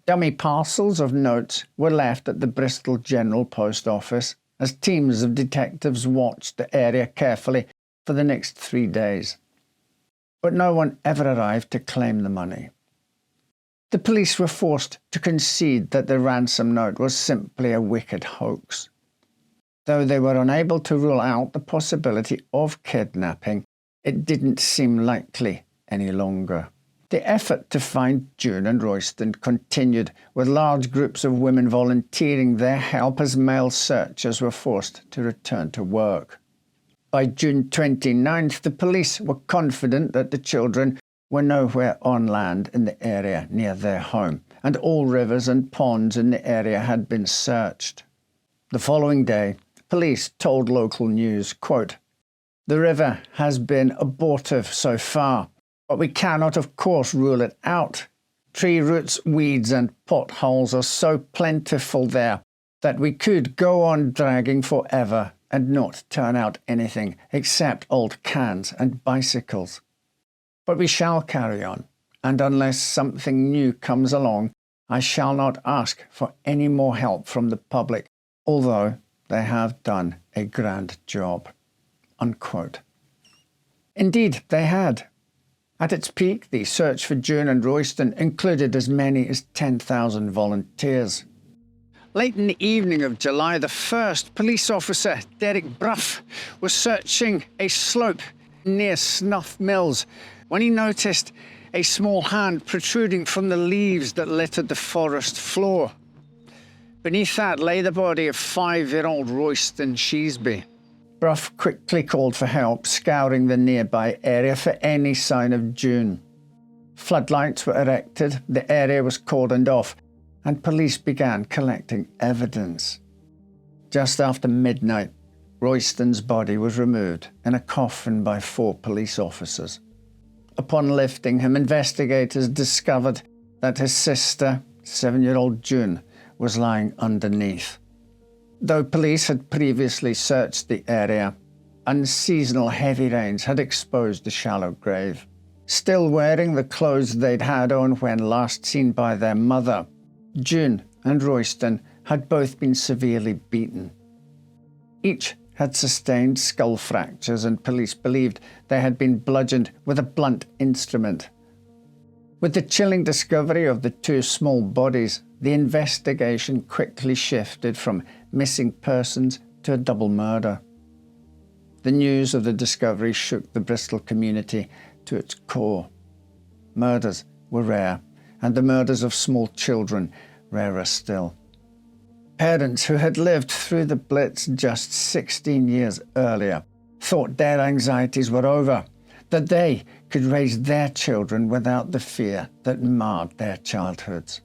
Dummy parcels of notes were left at the Bristol General Post Office as teams of detectives watched the area carefully for the next 3 days. But no one ever arrived to claim the money. The police were forced to concede that the ransom note was simply a wicked hoax. Though they were unable to rule out the possibility of kidnapping, it didn't seem likely any longer. The effort to find June and Royston continued, with large groups of women volunteering their help as male searchers were forced to return to work. By June 29th, the police were confident that the children were nowhere on land in the area near their home, and all rivers and ponds in the area had been searched. The following day, police told local news, quote, "The river has been abortive so far, but we cannot, of course, rule it out. Tree roots, weeds and potholes are so plentiful there that we could go on dragging forever and not turn out anything except old cans and bicycles. But we shall carry on, and unless something new comes along, I shall not ask for any more help from the public, although they have done a grand job," unquote. Indeed, they had. At its peak, the search for June and Royston included as many as 10,000 volunteers. Late in the evening of July the 1st, police officer Derek Bruff was searching a slope near Snuff Mills when he noticed a small hand protruding from the leaves that littered the forest floor. Beneath that lay the body of 5-year-old Royston Sheasby. Brough quickly called for help, scouring the nearby area for any sign of June. Floodlights were erected, the area was cordoned off, and police began collecting evidence. Just after midnight, Royston's body was removed in a coffin by 4 police officers. Upon lifting him, investigators discovered that his sister, 7-year-old June, was lying underneath. Though police had previously searched the area, unseasonal heavy rains had exposed the shallow grave. Still wearing the clothes they'd had on when last seen by their mother, June and Royston had both been severely beaten. Each had sustained skull fractures, and police believed they had been bludgeoned with a blunt instrument. With the chilling discovery of the 2 small bodies, the investigation quickly shifted from missing persons to a double murder. The news of the discovery shook the Bristol community to its core. Murders were rare, and the murders of small children rarer still. Parents who had lived through the Blitz just 16 years earlier thought their anxieties were over, that they could raise their children without the fear that marred their childhoods.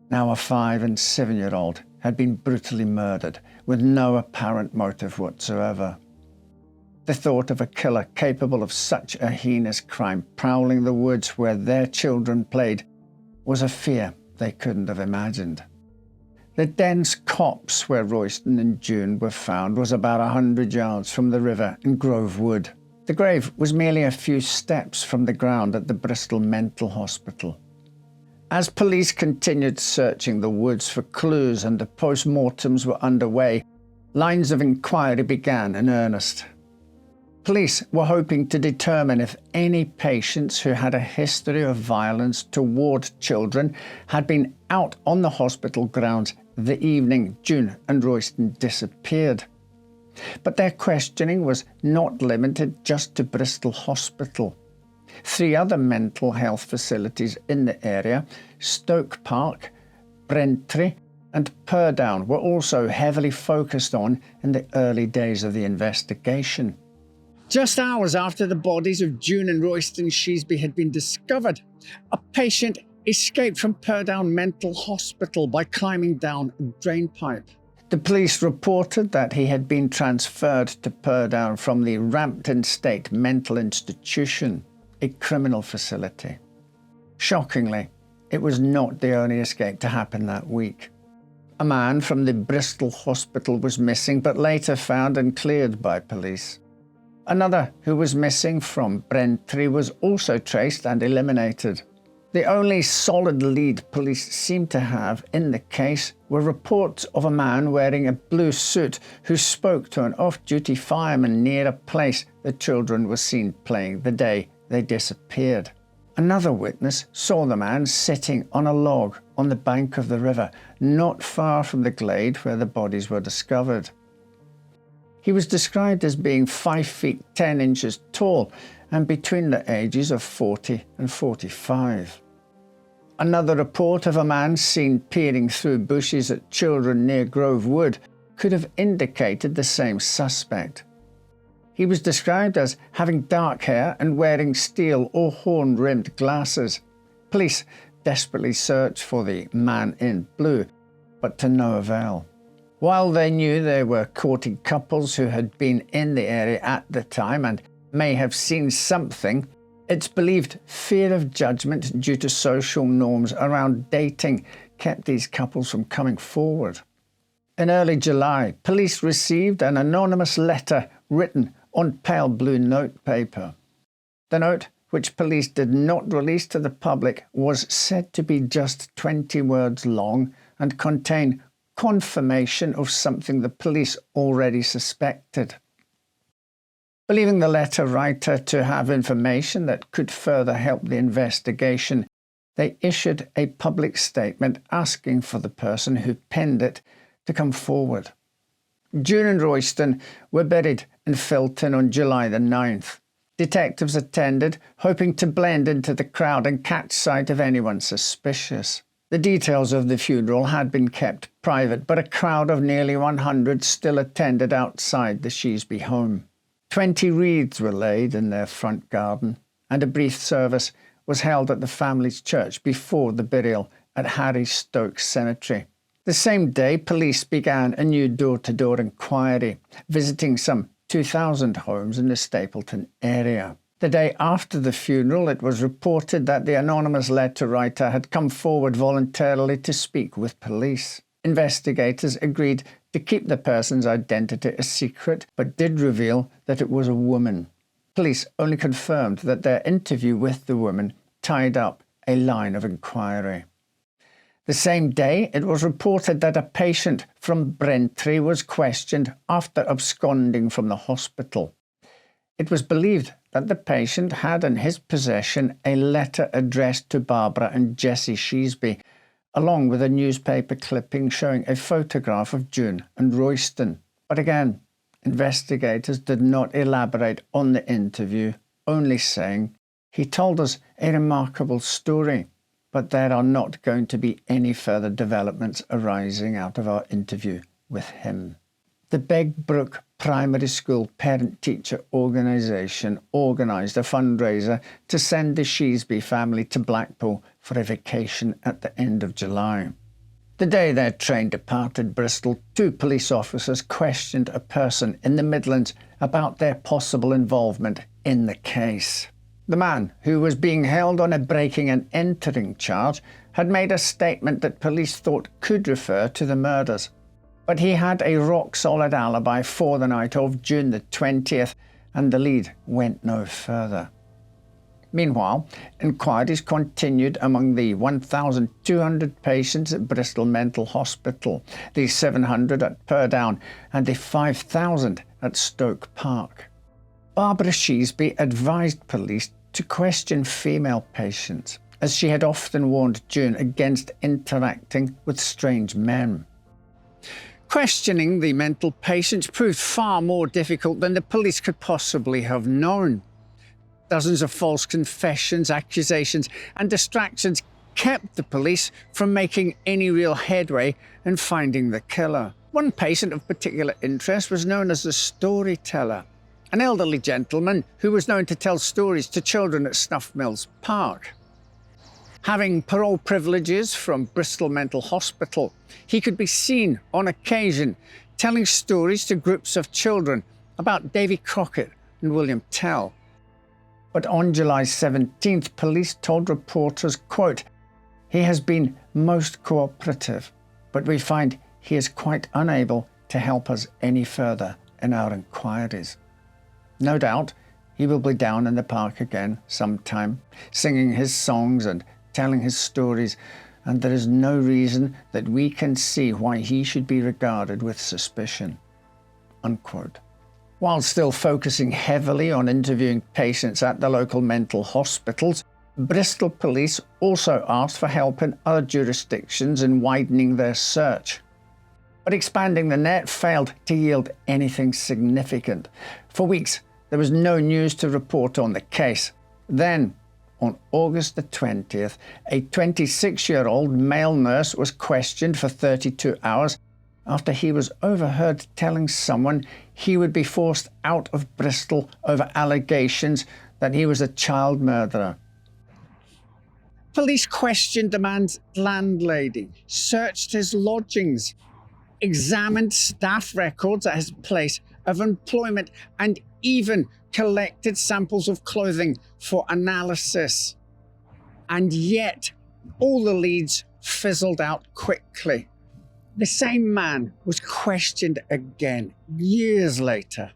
Now a 5- and 7-year-old had been brutally murdered with no apparent motive whatsoever. The thought of a killer capable of such a heinous crime prowling the woods where their children played was a fear they couldn't have imagined. The dense copse where Royston and June were found was about 100 yards from the river in Grove Wood. The grave was merely a few steps from the ground at the Bristol Mental Hospital. As police continued searching the woods for clues and the post-mortems were underway, lines of inquiry began in earnest. Police were hoping to determine if any patients who had a history of violence toward children had been out on the hospital grounds the evening June and Royston disappeared. But their questioning was not limited just to Bristol Hospital. 3 other mental health facilities in the area, Stoke Park, Braintree and Purdown, were also heavily focused on in the early days of the investigation. Just hours after the bodies of June and Royston Sheasby had been discovered, a patient escaped from Purdown Mental Hospital by climbing down a drain pipe. The police reported that he had been transferred to Purdown from the Rampton State Mental Institution, a criminal facility. Shockingly, it was not the only escape to happen that week. A man from the Bristol Hospital was missing, but later found and cleared by police. Another who was missing from Braintree was also traced and eliminated. The only solid lead police seemed to have in the case were reports of a man wearing a blue suit who spoke to an off-duty fireman near a place the children were seen playing the day they disappeared. Another witness saw the man sitting on a log on the bank of the river, not far from the glade where the bodies were discovered. He was described as being 5 feet 10 inches tall and between the ages of 40 and 45. Another report of a man seen peering through bushes at children near Grove Wood could have indicated the same suspect. He was described as having dark hair and wearing steel or horn-rimmed glasses. Police desperately searched for the man in blue, but to no avail. While they knew they were courting couples who had been in the area at the time and may have seen something, it's believed fear of judgment due to social norms around dating kept these couples from coming forward. In early July, police received an anonymous letter written on pale blue notepaper. The note, which police did not release to the public, was said to be just 20 words long and contain confirmation of something the police already suspected. Believing the letter writer to have information that could further help the investigation, they issued a public statement asking for the person who penned it to come forward. June and Royston were buried in Filton on July the 9th. Detectives attended, hoping to blend into the crowd and catch sight of anyone suspicious. The details of the funeral had been kept private, but a crowd of nearly 100 still attended outside the Sheasby home. 20 wreaths were laid in their front garden, and a brief service was held at the family's church before the burial at Harry Stokes Cemetery. The same day, police began a new door-to-door inquiry, visiting some 2,000 homes in the Stapleton area. The day after the funeral, it was reported that the anonymous letter writer had come forward voluntarily to speak with police. Investigators agreed to keep the person's identity a secret, but did reveal that it was a woman. Police only confirmed that their interview with the woman tied up a line of inquiry. The same day, it was reported that a patient from Vol.3 was questioned after absconding from the hospital. It was believed that the patient had in his possession a letter addressed to Barbara and Jessie Sheasby, along with a newspaper clipping showing a photograph of June and Royston. But again, investigators did not elaborate on the interview, only saying, "He told us a remarkable story, but there are not going to be any further developments arising out of our interview with him." The Begbrook Primary School Parent-Teacher Organisation organised a fundraiser to send the Sheasby family to Blackpool for a vacation at the end of July. The day their train departed Bristol, 2 police officers questioned a person in the Midlands about their possible involvement in the case. The man, who was being held on a breaking and entering charge, had made a statement that police thought could refer to the murders. But he had a rock-solid alibi for the night of June the 20th, and the lead went no further. Meanwhile, inquiries continued among the 1,200 patients at Bristol Mental Hospital, the 700 at Purdown, and the 5,000 at Stoke Park. Barbara Sheasby advised police to question female patients, as she had often warned June against interacting with strange men. Questioning the mental patients proved far more difficult than the police could possibly have known. Dozens of false confessions, accusations, and distractions kept the police from making any real headway in finding the killer. One patient of particular interest was known as the storyteller, an elderly gentleman who was known to tell stories to children at Snuff Mills Park. Having parole privileges from Bristol Mental Hospital, he could be seen on occasion telling stories to groups of children about Davy Crockett and William Tell. But on July 17th, police told reporters, quote, "He has been most cooperative, but we find he is quite unable to help us any further in our inquiries. No doubt he will be down in the park again sometime, singing his songs and telling his stories, and there is no reason that we can see why he should be regarded with suspicion." Unquote. While still focusing heavily on interviewing patients at the local mental hospitals, Bristol police also asked for help in other jurisdictions in widening their search. But expanding the net failed to yield anything significant. For weeks, there was no news to report on the case. Then, on August the 20th, a 26-year-old male nurse was questioned for 32 hours after he was overheard telling someone he would be forced out of Bristol over allegations that he was a child murderer. Police questioned the man's landlady, searched his lodgings, examined staff records at his place of employment, and even collected samples of clothing for analysis. And yet, all the leads fizzled out quickly. The same man was questioned again years later,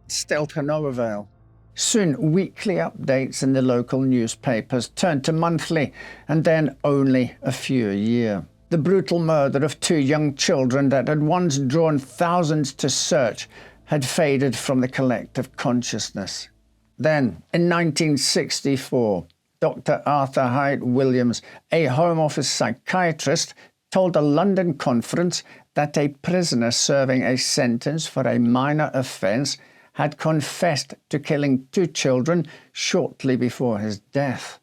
still to no avail. Soon, weekly updates in the local newspapers turned to monthly, and then only a few a year. The brutal murder of 2 young children that had once drawn thousands to search had faded from the collective consciousness. Then, in 1964, Dr. Arthur Hyde Williams, a Home Office psychiatrist, told a London conference that a prisoner serving a sentence for a minor offence had confessed to killing 2 children shortly before his death.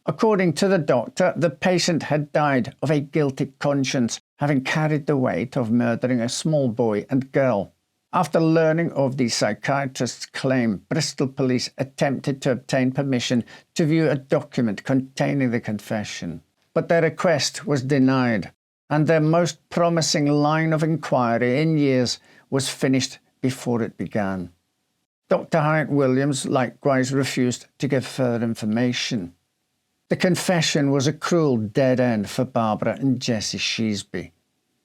According to the doctor, the patient had died of a guilty conscience, having carried the weight of murdering a small boy and girl. After learning of the psychiatrist's claim, Bristol police attempted to obtain permission to view a document containing the confession. But their request was denied, and their most promising line of inquiry in years was finished before it began. Dr. Hyatt Williams likewise refused to give further information. The confession was a cruel dead end for Barbara and Jessie Sheasby.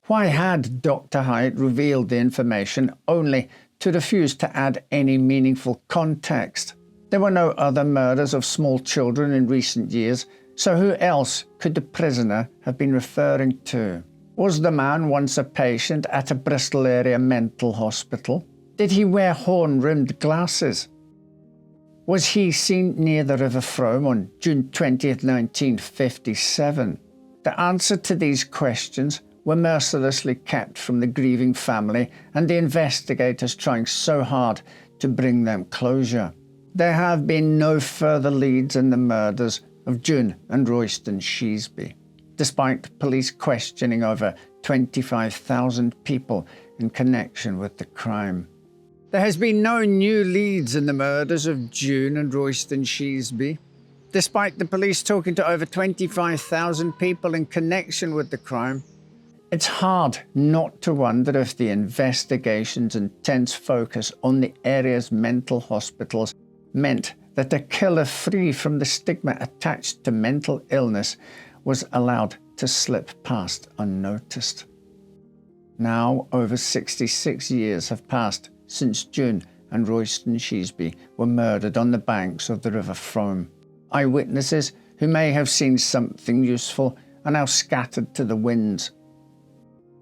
Why had Dr. Hyatt revealed the information only to refuse to add any meaningful context? There were no other murders of small children in recent years, so who else could the prisoner have been referring to? Was the man once a patient at a Bristol area mental hospital? Did he wear horn-rimmed glasses? Was he seen near the River Frome on June 20th, 1957? The answer to these questions were mercilessly kept from the grieving family and the investigators trying so hard to bring them closure. There have been no further leads in the murders of June and Royston Sheasby, despite police questioning over 25,000 people in connection with the crime. There has been no new leads in the murders of June and Royston Sheasby, despite the police talking to over 25,000 people in connection with the crime. It's hard not to wonder if the investigation's intense focus on the area's mental hospitals meant that a killer free from the stigma attached to mental illness was allowed to slip past unnoticed. Now, over 66 years have passed since June and Royston Sheasby were murdered on the banks of the River Frome. Eyewitnesses who may have seen something useful are now scattered to the winds.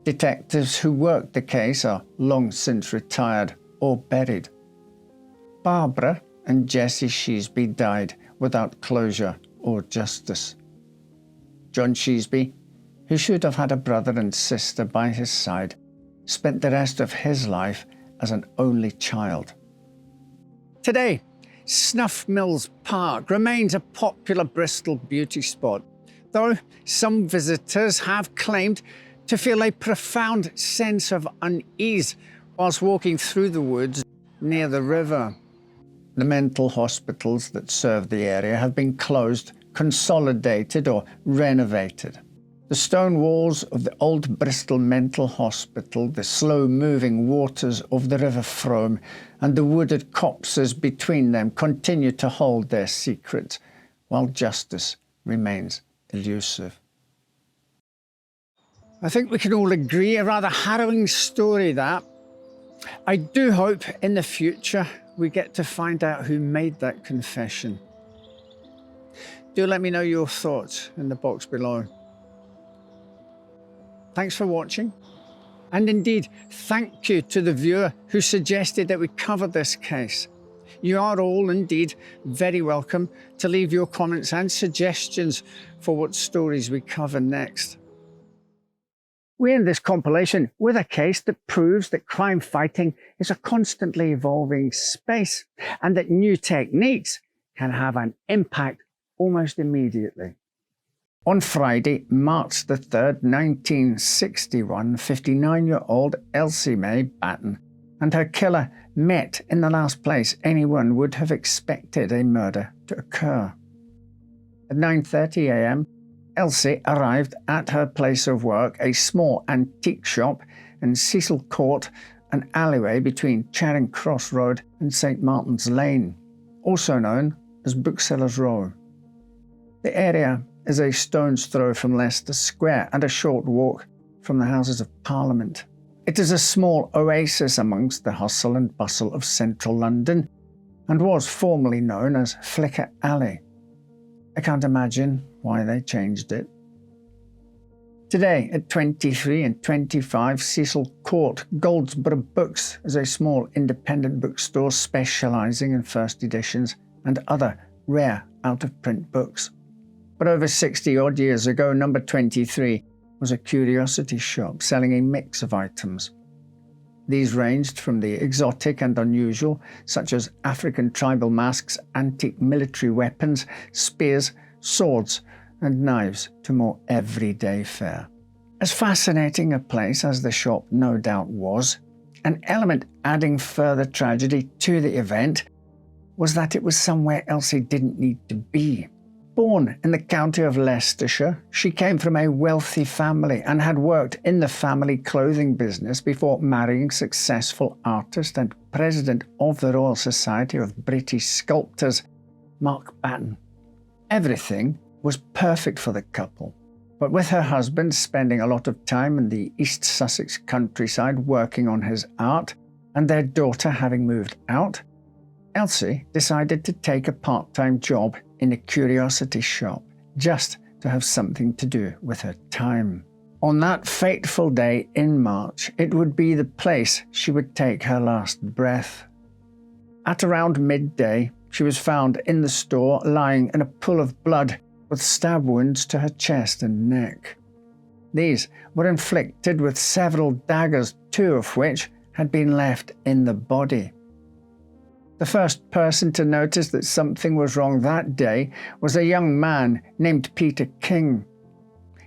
Detectives who worked the case are long since retired or buried. Barbara and Jessie Sheasby died without closure or justice. John Sheasby, who should have had a brother and sister by his side, spent the rest of his life as an only child. Today, Snuff Mills Park remains a popular Bristol beauty spot, though some visitors have claimed to feel a profound sense of unease whilst walking through the woods near the river. The mental hospitals that serve the area have been closed, consolidated or renovated. The stone walls of the old Bristol Mental Hospital, the slow-moving waters of the River Frome, and the wooded copses between them continue to hold their secrets, while justice remains elusive. I think we can all agree a rather harrowing story, that. I do hope in the future we get to find out who made that confession. Do let me know your thoughts in the box below. Thanks for watching. And indeed, thank you to the viewer who suggested that we cover this case. You are all indeed very welcome to leave your comments and suggestions for what stories we cover next. We end this compilation with a case that proves that crime fighting is a constantly evolving space and that new techniques can have an impact almost immediately. On Friday, March the 3rd, 1961, 59-year-old Elsie Mae Batten and her killer met in the last place anyone would have expected a murder to occur. At 9:30 a.m., Elsie arrived at her place of work, a small antique shop in Cecil Court, an alleyway between Charing Cross Road and St Martin's Lane, also known as Booksellers Row. The area is a stone's throw from Leicester Square and a short walk from the Houses of Parliament. It is a small oasis amongst the hustle and bustle of central London and was formerly known as Flicker Alley. I can't imagine why they changed it. Today, at 23 and 25 Cecil Court, Goldsborough Books is a small independent bookstore specialising in first editions and other rare out-of-print books. But over 60-odd years ago, number 23 was a curiosity shop selling a mix of items. These ranged from the exotic and unusual, such as African tribal masks, antique military weapons, spears, swords and knives to more everyday fare. As fascinating a place as the shop no doubt was, an element adding further tragedy to the event was that it was somewhere Elsie didn't need to be. Born in the county of Leicestershire, she came from a wealthy family and had worked in the family clothing business before marrying successful artist and president of the Royal Society of British Sculptors, Mark Batten. Everything was perfect for the couple, but with her husband spending a lot of time in the East Sussex countryside working on his art, and their daughter having moved out, Elsie decided to take a part-time job in a curiosity shop, just to have something to do with her time. On that fateful day in March, it would be the place she would take her last breath. At around midday, she was found in the store lying in a pool of blood with stab wounds to her chest and neck. These were inflicted with several daggers, 2 of which had been left in the body. The first person to notice that something was wrong that day was a young man named Peter King.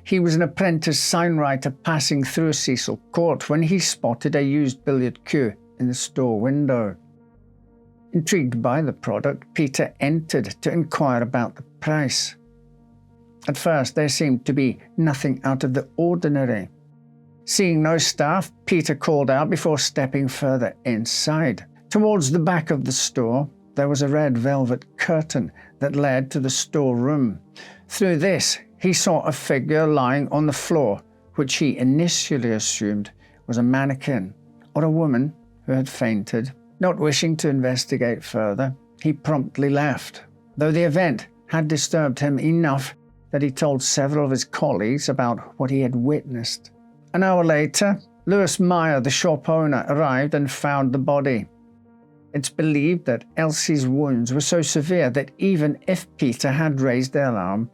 He was an apprentice signwriter passing through Cecil Court when he spotted a used billiard cue in the store window. Intrigued by the product, Peter entered to inquire about the price. At first, there seemed to be nothing out of the ordinary. Seeing no staff, Peter called out before stepping further inside. Towards the back of the store, there was a red velvet curtain that led to the storeroom. Through this, he saw a figure lying on the floor, which he initially assumed was a mannequin or a woman who had fainted. Not wishing to investigate further, he promptly left, though the event had disturbed him enough that he told several of his colleagues about what he had witnessed. An hour later, Lewis Meyer, the shop owner, arrived and found the body. It's believed that Elsie's wounds were so severe that even if Peter had raised the alarm,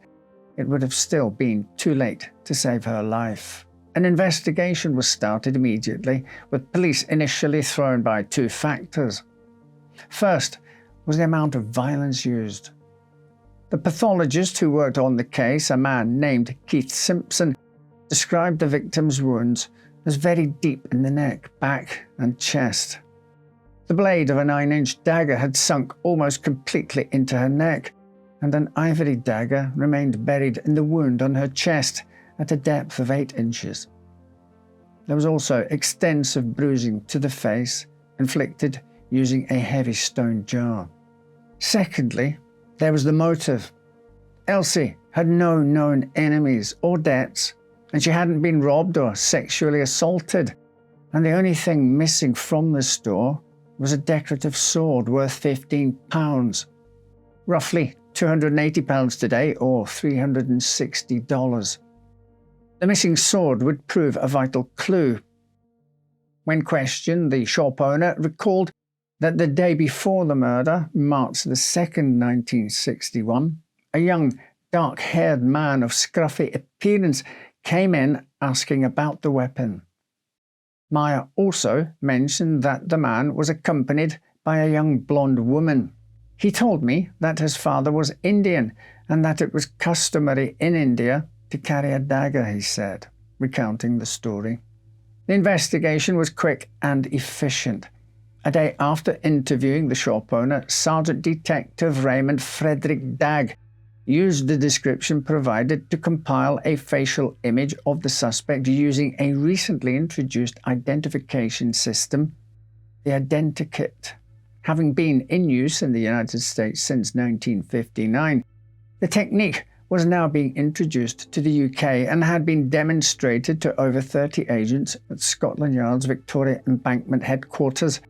it would have still been too late to save her life. An investigation was started immediately, with police initially thrown by 2 factors. First was the amount of violence used. The pathologist who worked on the case, a man named Keith Simpson, described the victim's wounds as very deep in the neck, back, and chest. The blade of a 9-inch dagger had sunk almost completely into her neck, and an ivory dagger remained buried in the wound on her chest at a depth of 8 inches. There was also extensive bruising to the face, inflicted using a heavy stone jar. Secondly, there was the motive. Elsie had no known enemies or debts, and she hadn't been robbed or sexually assaulted, and the only thing missing from the store was a decorative sword worth £15, roughly £280 today, or $360. The missing sword would prove a vital clue. When questioned, the shop owner recalled that the day before the murder, March 2nd, 1961, a young, dark-haired man of scruffy appearance came in asking about the weapon. Meyer also mentioned that the man was accompanied by a young blonde woman. He told me that his father was Indian and that it was customary in India to carry a dagger, he said, recounting the story. The investigation was quick and efficient. A day after interviewing the shop owner, Sergeant Detective Raymond Frederick Dagg used the description provided to compile a facial image of the suspect using a recently introduced identification system, the Identikit. Having been in use in the United States since 1959, the technique was now being introduced to the UK and had been demonstrated to over 30 agents at Scotland Yard's Victoria Embankment headquarters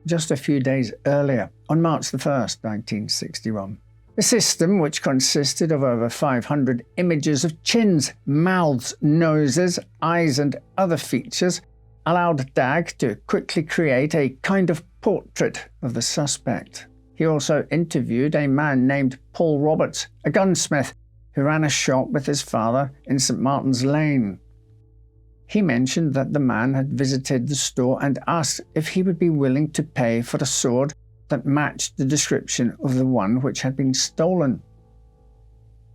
just a few days earlier, on March 1st, 1961. The system, which consisted of over 500 images of chins, mouths, noses, eyes, and other features, allowed Dagg to quickly create a kind of portrait of the suspect. He also interviewed a man named Paul Roberts, a gunsmith who ran a shop with his father in St. Martin's Lane. He mentioned that the man had visited the store and asked if he would be willing to pay for a sword that matched the description of the one which had been stolen.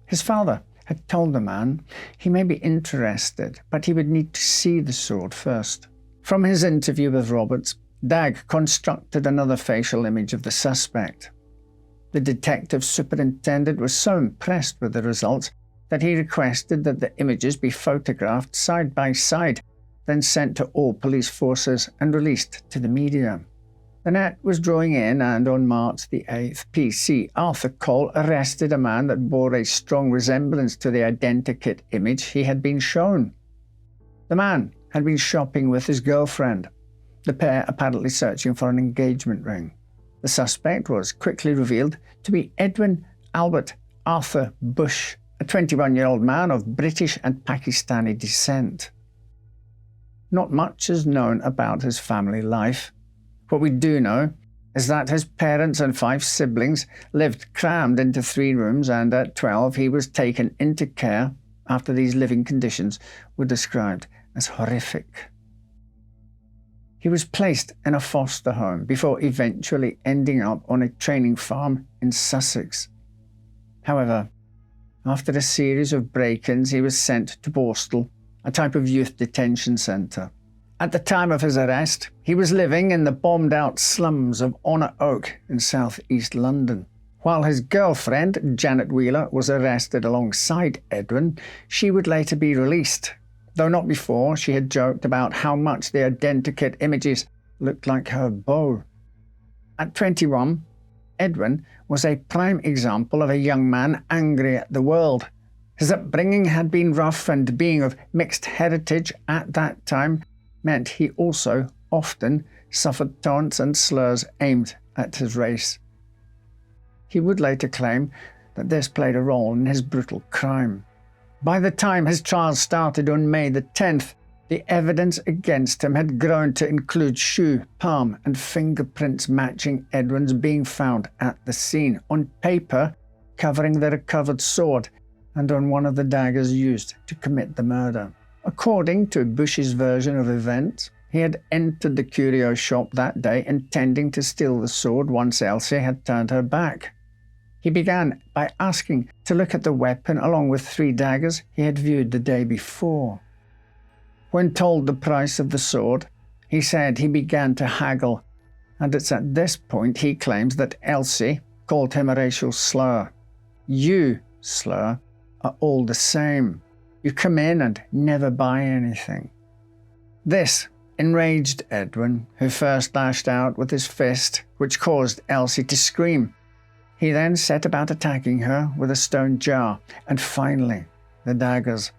His father had told the man he may be interested, but he would need to see the sword first. From his interview with Roberts, Dagg constructed another facial image of the suspect. The detective superintendent was so impressed with the results that he requested that the images be photographed side by side, then sent to all police forces and released to the media. The net was drawing in, and on March the 8th, PC Arthur Cole arrested a man that bore a strong resemblance to the Identikit image he had been shown. The man had been shopping with his girlfriend, the pair apparently searching for an engagement ring. The suspect was quickly revealed to be Edwin Albert Arthur Bush, a 21-year-old man of British and Pakistani descent. Not much is known about his family life. What we do know is that his parents and 5 siblings lived crammed into 3 rooms, and at 12 he was taken into care after these living conditions were described as horrific. He was placed in a foster home before eventually ending up on a training farm in Sussex. However, after a series of break-ins, he was sent to Bristol, a type of youth detention centre. At the time of his arrest, he was living in the bombed-out slums of Honor Oak in south-east London. While his girlfriend, Janet Wheeler, was arrested alongside Edwin, she would later be released, though not before she had joked about how much the Identikit images looked like her beau. At 21, Edwin was a prime example of a young man angry at the world. His upbringing had been rough, and being of mixed heritage at that time meant he also often suffered taunts and slurs aimed at his race. He would later claim that this played a role in his brutal crime. By the time his trial started on May the 10th, the evidence against him had grown to include shoe, palm, and fingerprints matching Edwin's being found at the scene, on paper covering the recovered sword, and on one of the daggers used to commit the murder. According to Bush's version of events, he had entered the curio shop that day intending to steal the sword once Elsie had turned her back. He began by asking to look at the weapon along with 3 daggers he had viewed the day before. When told the price of the sword, he said he began to haggle, and it's at this point he claims that Elsie called him a racial slur. "You, slur, are all the same. You come in and never buy anything." This enraged Edwin, who first lashed out with his fist, which caused Elsie to scream. He then set about attacking her with a stone jar, and finally the daggers.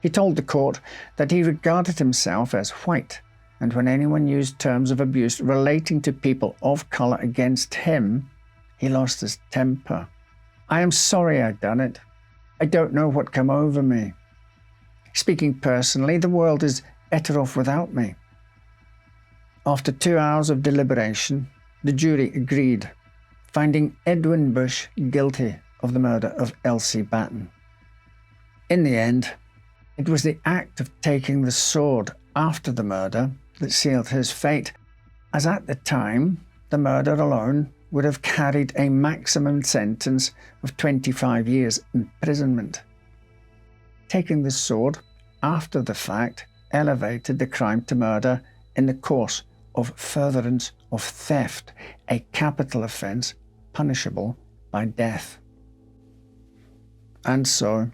He told the court that he regarded himself as white, and when anyone used terms of abuse relating to people of colour against him, he lost his temper. "I am sorry I'd done it. I don't know what came over me. Speaking personally, the world is better off without me." After 2 hours of deliberation, the jury agreed, finding Edwin Bush guilty of the murder of Elsie Batten. In the end, it was the act of taking the sword after the murder that sealed his fate, as at the time, the murder alone would have carried a maximum sentence of 25 years imprisonment. Taking the sword after the fact elevated the crime to murder in the course of furtherance of theft, a capital offence punishable by death. And so,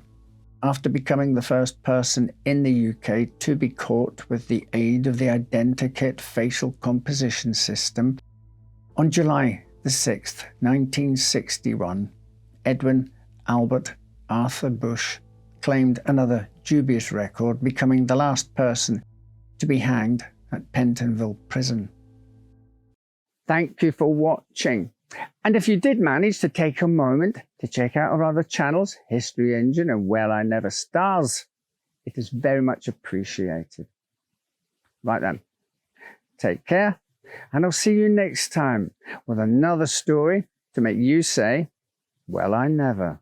after becoming the first person in the UK to be caught with the aid of the Identikit facial composition system, on July the 6th, 1961, Edwin Albert Arthur Bush claimed another dubious record, becoming the last person to be hanged at Pentonville Prison. Thank you for watching. And if you did manage to take a moment to check out our other channels, History Engine and Well I Never Stars, it is very much appreciated. Right then, take care, and I'll see you next time with another story to make you say, "Well, I never."